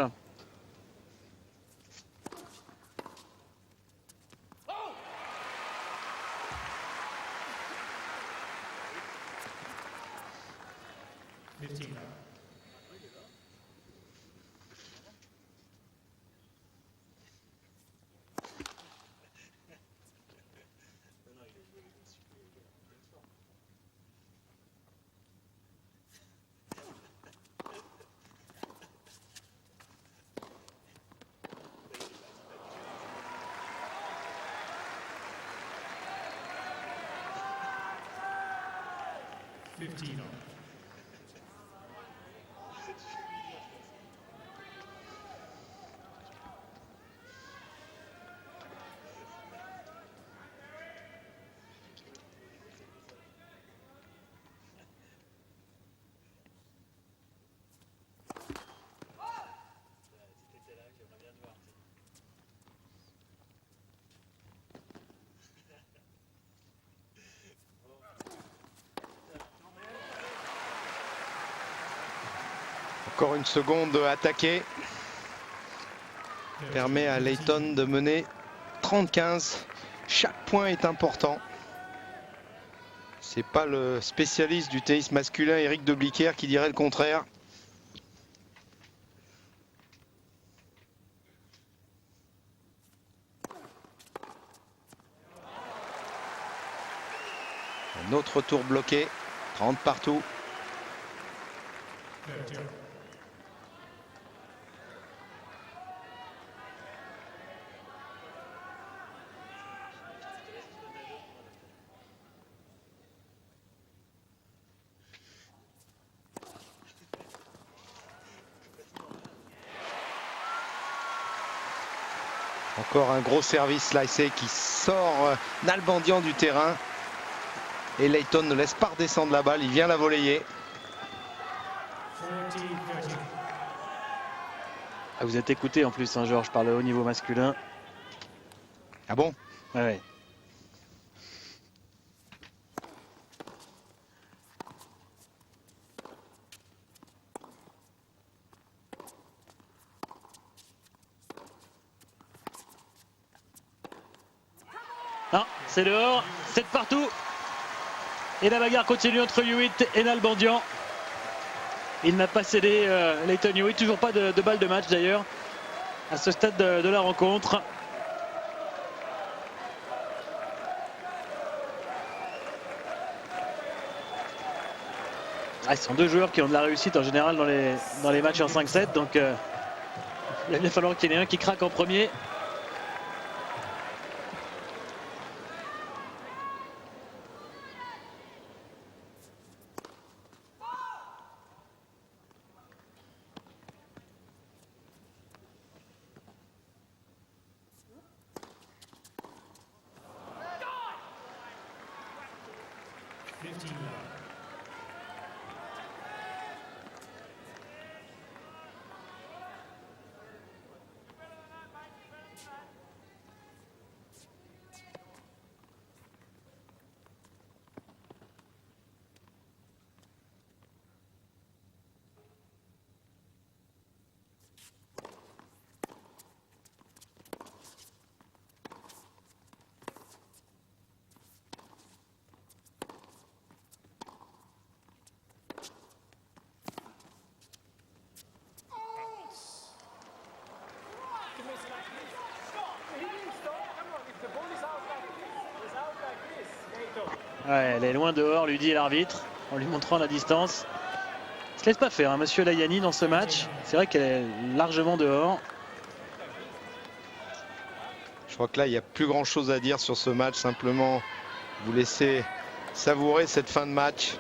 Encore une seconde attaquée. Permet à Lleyton de mener 30-15. Chaque point est important. C'est pas le spécialiste du tennis masculin Eric de Bliquer qui dirait le contraire. Un autre tour bloqué. 30 partout. Encore un gros service slicé qui sort Nalbandian du terrain. Et Lleyton ne laisse pas redescendre la balle, il vient la volleyer. Ah, vous êtes écouté en plus, hein, Georges, par le haut niveau masculin. Ah bon? Ouais. Ah, c'est dehors, 7 partout. Et la bagarre continue entre Hewitt et Nalbandian. Il n'a pas cédé, Lleyton Hewitt, toujours pas de balle de match d'ailleurs à ce stade de la rencontre. Ah, ce sont deux joueurs qui ont de la réussite en général dans les matchs en 5-7, donc il va bien falloir qu'il y en ait un qui craque en premier. Ouais, elle est loin dehors, lui dit l'arbitre, en lui montrant la distance. Il se laisse pas faire, hein, monsieur Layani, dans ce match. C'est vrai qu'elle est largement dehors. Je crois que là, il n'y a plus grand chose à dire sur ce match. Simplement, vous laissez savourer cette fin de match.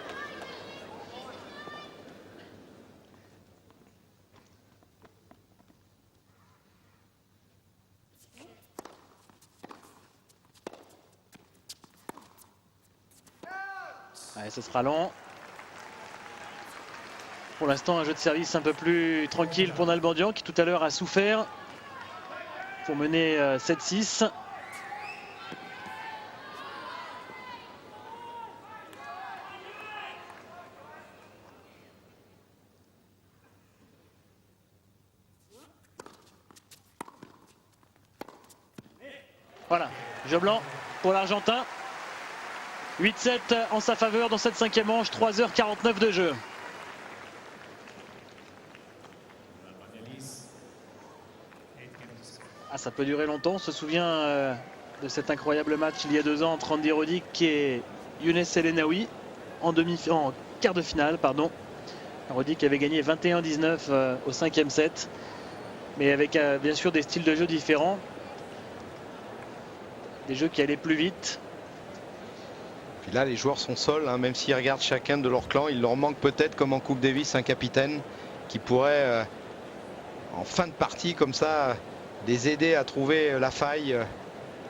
Ouais, ce sera long. Pour l'instant, un jeu de service un peu plus tranquille pour Nalbandian qui tout à l'heure a souffert pour mener 7-6. Voilà, jeu blanc pour l'Argentin. 8-7 en sa faveur dans cette 5e manche, 3h49 de jeu. Ah, ça peut durer longtemps. On se souvient de cet incroyable match il y a 2 ans entre Andy Roddick et Younes El Enaoui en quart de finale, pardon. Roddick avait gagné 21-19 au 5e set, mais avec bien sûr des styles de jeu différents, des jeux qui allaient plus vite. Puis là, les joueurs sont seuls, hein, même s'ils regardent chacun de leur clan. Il leur manque peut-être, comme en Coupe Davis, un capitaine qui pourrait, en fin de partie comme ça, les aider à trouver la faille.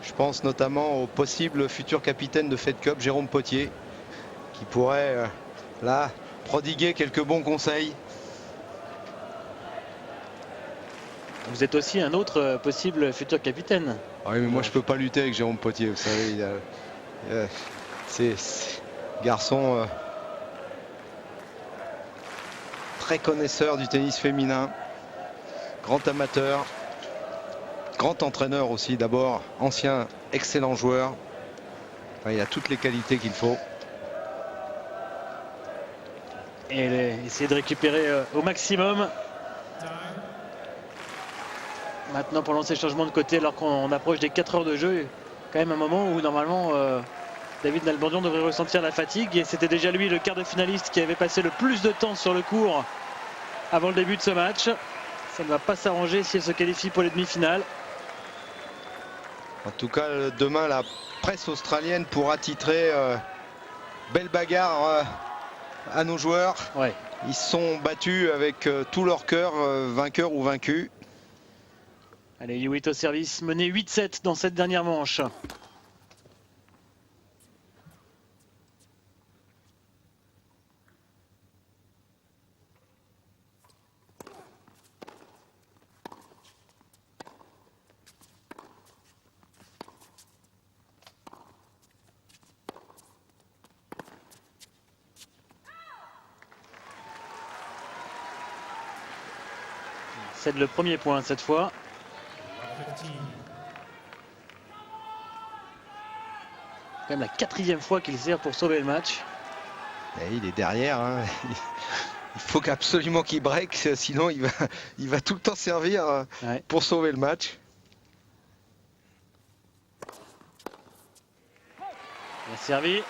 Je pense notamment au possible futur capitaine de Fed Cup, Jérôme Potier, qui pourrait là prodiguer quelques bons conseils. Vous êtes aussi un autre possible futur capitaine. Oui, mais moi je peux pas lutter avec Jérôme Potier, vous savez. C'est garçon très connaisseur du tennis féminin, grand amateur, grand entraîneur aussi d'abord, ancien excellent joueur. Enfin, il a toutes les qualités qu'il faut. Et essayer de récupérer au maximum. Maintenant, pour lancer le changement de côté, alors qu'on approche des 4 heures de jeu, quand même un moment où normalement David Nalbandian devrait ressentir la fatigue. Et c'était déjà lui, le quart de finaliste, qui avait passé le plus de temps sur le court avant le début de ce match. Ça ne va pas s'arranger si elle se qualifie pour les demi-finales. En tout cas, demain, la presse australienne pourra titrer belle bagarre à nos joueurs. Ouais. Ils se sont battus avec tout leur cœur, vainqueurs ou vaincus. Allez, Hewitt au service, mené 8-7 dans cette dernière manche. C'est le premier point cette fois. Quand même la 4e fois qu'il sert pour sauver le match. Et il est derrière, hein. Il faut absolument qu'il break, sinon il va tout le temps servir pour sauver le match. Il a servi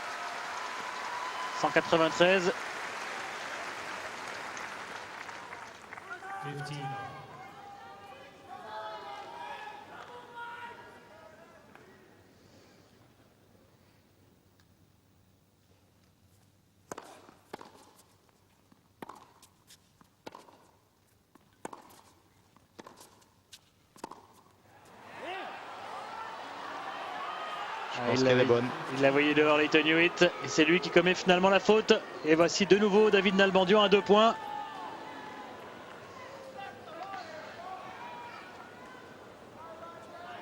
193. 15. Il l'a voyé dehors, Leighton Hewitt, et c'est lui qui commet finalement la faute. Et voici de nouveau David Nalbandian à 2 points.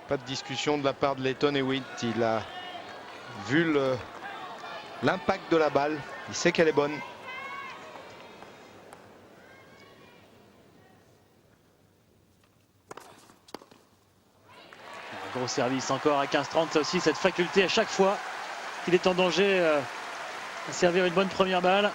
Pas de discussion de la part de Leighton Hewitt. Il a vu l'impact de la balle. Il sait qu'elle est bonne. Gros service encore à 15-30. Ça aussi, cette faculté à chaque fois qu'il est en danger à servir une bonne première balle.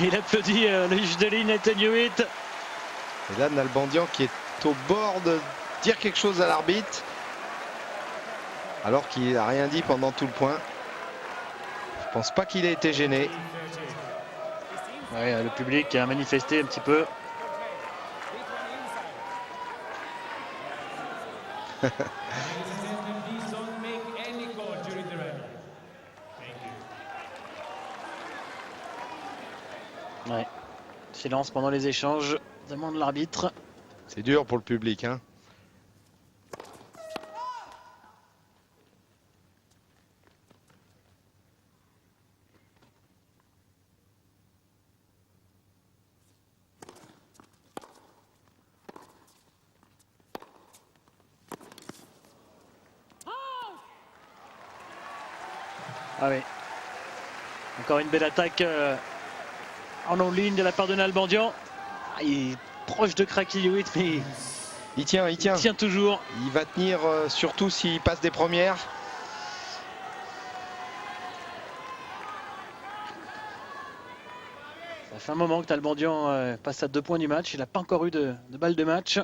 Il applaudit le juge de ligne Nathan Hewitt. Et là, Nalbandian qui est au bord de dire quelque chose à l'arbitre, alors qu'il n'a rien dit pendant tout le point. Je pense pas qu'il ait été gêné. Ouais, le public a manifesté un petit peu. Please don't make any call during the rally. Thank you. Ouais. Silence pendant les échanges, demande l'arbitre. C'est dur pour le public, hein. Ah oui. Encore une belle attaque en on-ligne de la part de Nalbandian. Ah, il est proche de craquer Hewitt, mais Il tient, il tient toujours. Il va tenir surtout s'il passe des premières. Ça fait un moment que Nalbandian passe à 2 points du match. Il n'a pas encore eu de balle de match.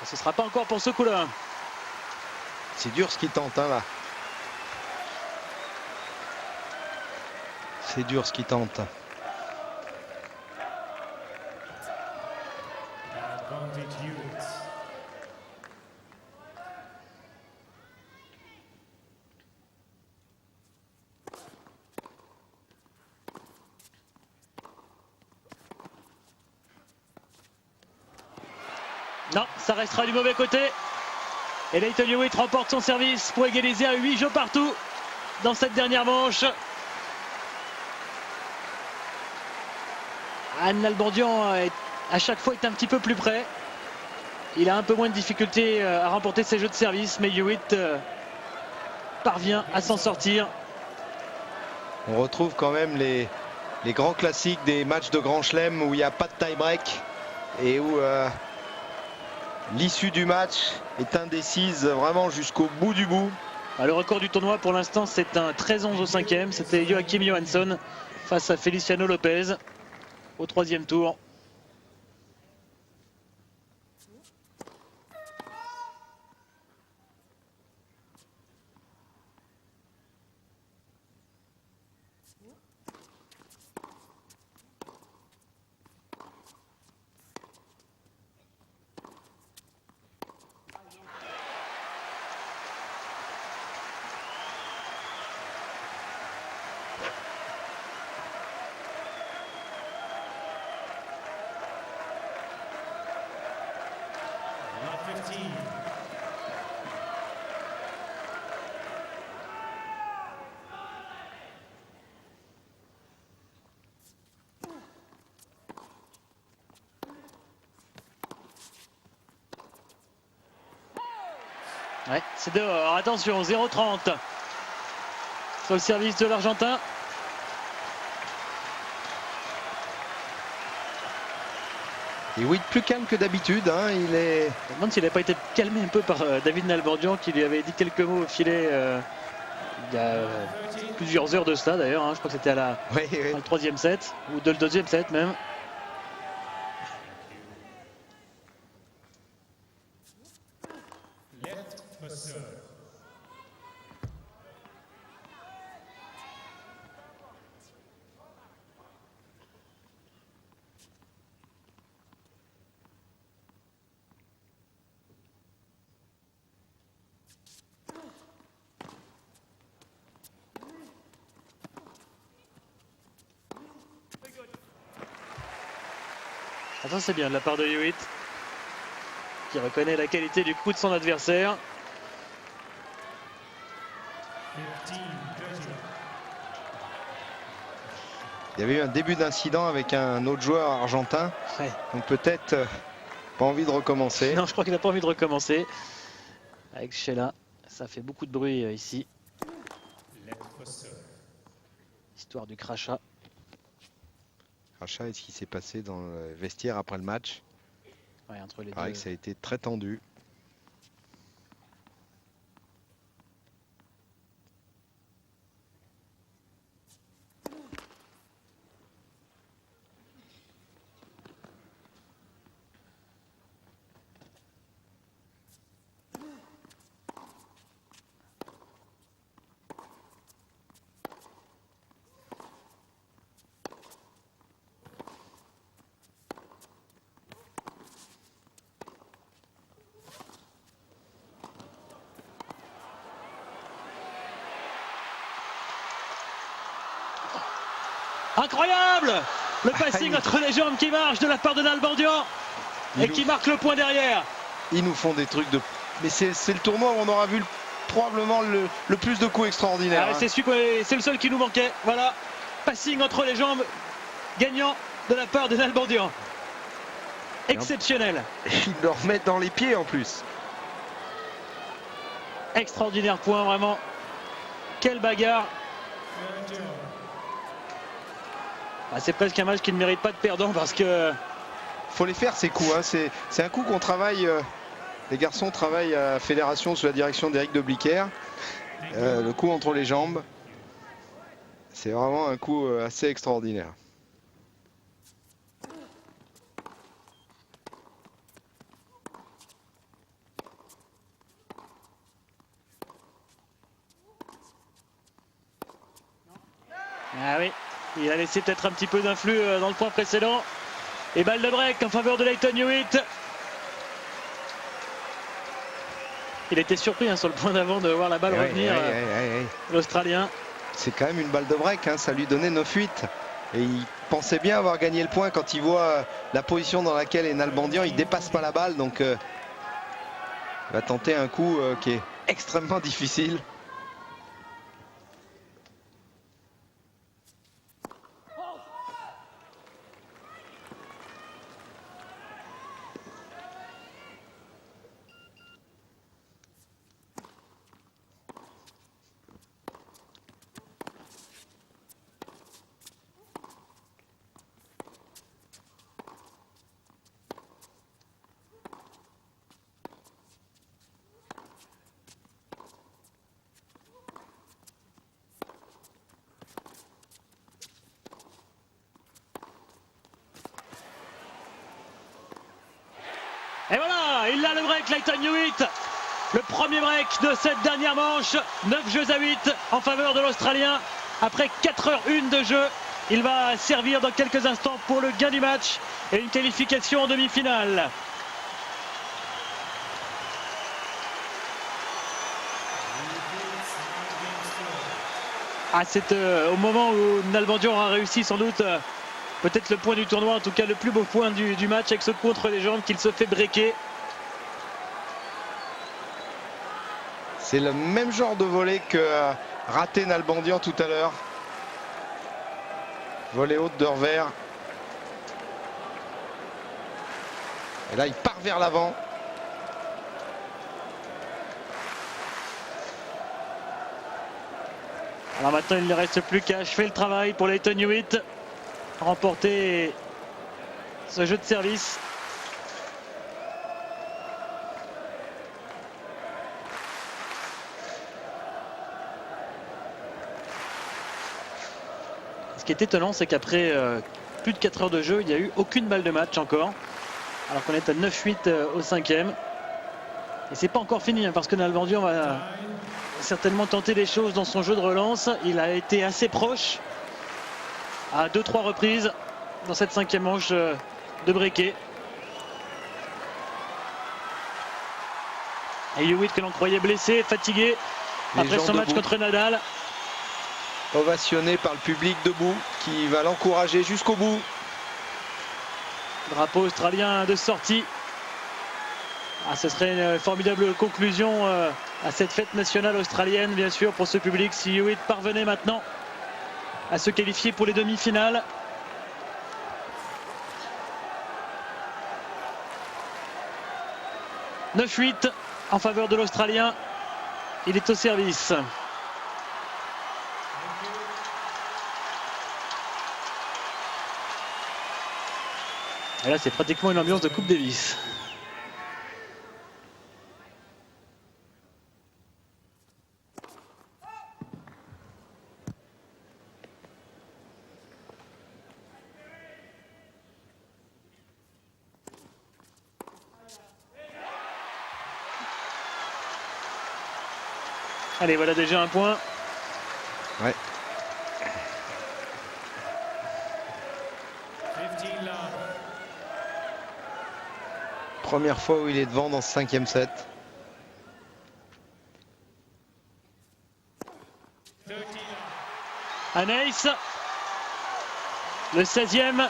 Ce ne sera pas encore pour ce coup-là. C'est dur ce qu'il tente, hein, là. C'est dur ce qu'il tente. Advantage Hewitt. Non, ça restera du mauvais côté. Et Nathan Hewitt remporte son service pour égaliser à 8 jeux partout dans cette dernière manche. Nalbandian à chaque fois est un petit peu plus près. Il a un peu moins de difficulté à remporter ses jeux de service, mais Hewitt parvient à s'en sortir. On retrouve quand même les grands classiques des matchs de Grand Chelem où il n'y a pas de tie-break et où l'issue du match est indécise vraiment jusqu'au bout du bout. Le record du tournoi pour l'instant, c'est un 13-11 au 5e. C'était Joachim Johansson face à Feliciano Lopez au 3e tour. Lot 15. Ouais, c'est dehors. Attention, 0-30 sur le service de l'Argentin. Et oui, plus calme que d'habitude, hein, il est... Je me demande s'il n'avait pas été calmé un peu par David Nalbandian qui lui avait dit quelques mots au filet il y a plusieurs heures de cela d'ailleurs. Hein. Je crois que c'était à Oui, oui. le 3e set ou de le 2e set même. Left for serve. Ah, ça c'est bien de la part de Hewitt qui reconnaît la qualité du coup de son adversaire. 15-30. Il y avait eu un début d'incident avec un autre joueur argentin. Ouais. Donc peut-être pas envie de recommencer. Non, je crois qu'il n'a pas envie de recommencer. Avec Sheila, ça fait beaucoup de bruit ici. Left for serve. Histoire du crachat. Crachat, et ce qui s'est passé dans le vestiaire après le match. Ouais, entre les Il paraît deux. que ça a été très tendu. Incroyable! Le passing entre les jambes qui marche de la part de Nalbandian et qui marque le point derrière. Ils nous font des trucs de... Mais c'est le tournoi où on aura vu probablement le plus de coups extraordinaires. Ah, c'est le seul qui nous manquait. Voilà, passing entre les jambes, gagnant de la part de Nalbandian. Exceptionnel. Ils le remettent dans les pieds en plus. Extraordinaire point, vraiment. Quelle bagarre. Ah, c'est presque un match qui ne mérite pas de perdant parce que... Faut les faire ces coups. Hein. C'est un coup qu'on travaille... les garçons travaillent à la fédération sous la direction d'Éric de Bliquer. Le coup entre les jambes. C'est vraiment un coup assez extraordinaire. Ah oui, il a laissé peut-être un petit peu d'influx dans le point précédent. Et balle de break en faveur de Lleyton Hewitt. Il était surpris hein, sur le point d'avant de voir la balle revenir. L'Australien. C'est quand même une balle de break, hein, ça lui donnait 9-8. Et il pensait bien avoir gagné le point quand il voit la position dans laquelle est Nalbandian. Il dépasse pas la balle, donc il va tenter un coup qui est extrêmement difficile. Et voilà, il a le break, Lleyton Hewitt. Le premier break de cette dernière manche. 9 jeux à 8 en faveur de l'Australien. Après 4h01 de jeu, il va servir dans quelques instants pour le gain du match et une qualification en demi-finale. Ah, c'est au moment où Nalbandian a réussi sans doute peut-être le point du tournoi, en tout cas le plus beau point du match avec ce contre les jambes qu'il se fait breaker. C'est le même genre de volley que raté Nalbandian tout à l'heure. Volley haute de revers. Et là il part vers l'avant. Alors maintenant il ne reste plus qu'à achever le travail pour Lleyton Hewitt. Remporter ce jeu de service. Ce qui est étonnant, c'est qu'après plus de 4 heures de jeu, il n'y a eu aucune balle de match encore. Alors qu'on est à 9-8 au 5e. Et c'est pas encore fini, hein, parce que Nalbandian va certainement tenter des choses dans son jeu de relance. Il a été assez proche à 2-3 reprises dans cette 5e manche de breaker. Et Hewitt que l'on croyait blessé, fatigué après son match contre Nadal. Ovationné par le public debout qui va l'encourager jusqu'au bout. Drapeau australien de sortie. Ah, ce serait une formidable conclusion à cette fête nationale australienne, bien sûr, pour ce public, si Hewitt parvenait maintenant à se qualifier pour les demi-finales. « 9-8 en faveur de l'Australien. Il est au service. Et là, c'est pratiquement une ambiance de Coupe Davis. Allez, voilà déjà un point. Ouais. Première fois où il est devant dans ce 5e set. Un ace. le 16e.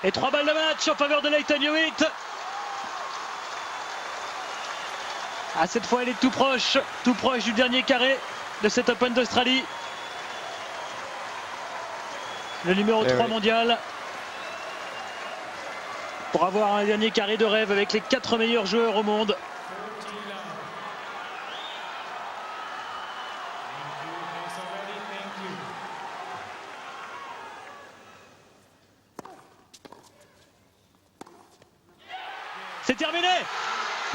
Et 3 balles de match en faveur de Lleyton Hewitt. Ah, cette fois, elle est tout proche du dernier carré de cet Open d'Australie. Le numéro 3 mondial. Pour avoir un dernier carré de rêve avec les 4 meilleurs joueurs au monde. C'est terminé.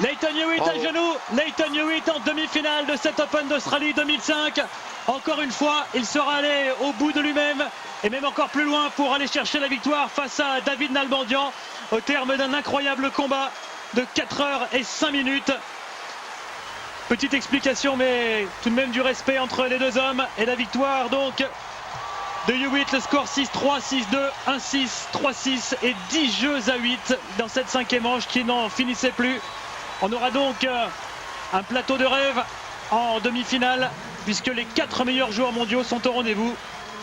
Lleyton Hewitt à genoux. Lleyton Hewitt en demi-finale de cet Open d'Australie 2005. Encore une fois, il sera allé au bout de lui-même et même encore plus loin pour aller chercher la victoire face à David Nalbandian au terme d'un incroyable combat de 4 heures et 5 minutes. Petite explication, mais tout de même du respect entre les deux hommes et la victoire donc de Hewitt, le score 6-3, 6-2, 1-6, 3-6 et 10 jeux à 8 dans cette 5e manche qui n'en finissait plus. On aura donc un plateau de rêve en demi-finale puisque les 4 meilleurs joueurs mondiaux sont au rendez-vous.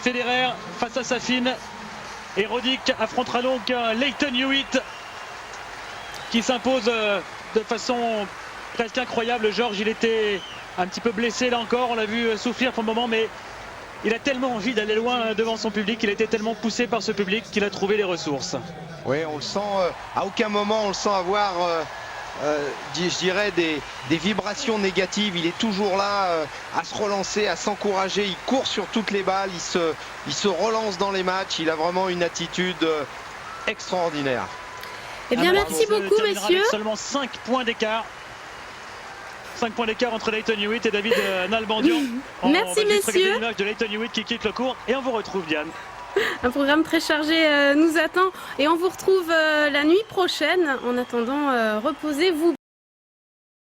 Federer face à Safin et Roddick affrontera donc Lleyton Hewitt qui s'impose de façon presque incroyable. Georges, il était un petit peu blessé là encore, on l'a vu souffrir pour le moment, mais il a tellement envie d'aller loin devant son public, il a été tellement poussé par ce public qu'il a trouvé les ressources. Oui, on le sent, à aucun moment on le sent avoir, je dirais, des vibrations négatives. Il est toujours là à se relancer, à s'encourager. Il court sur toutes les balles, il se relance dans les matchs. Il a vraiment une attitude extraordinaire. Eh bien, merci beaucoup, messieurs. Avec seulement 5 points d'écart. 5 points d'écart entre Lleyton Hewitt et David Nalbandian. Merci, messieurs. L'image de Lleyton Hewitt qui quitte le court et on vous retrouve, Diane. Un programme très chargé nous attend et on vous retrouve la nuit prochaine. En attendant, reposez-vous.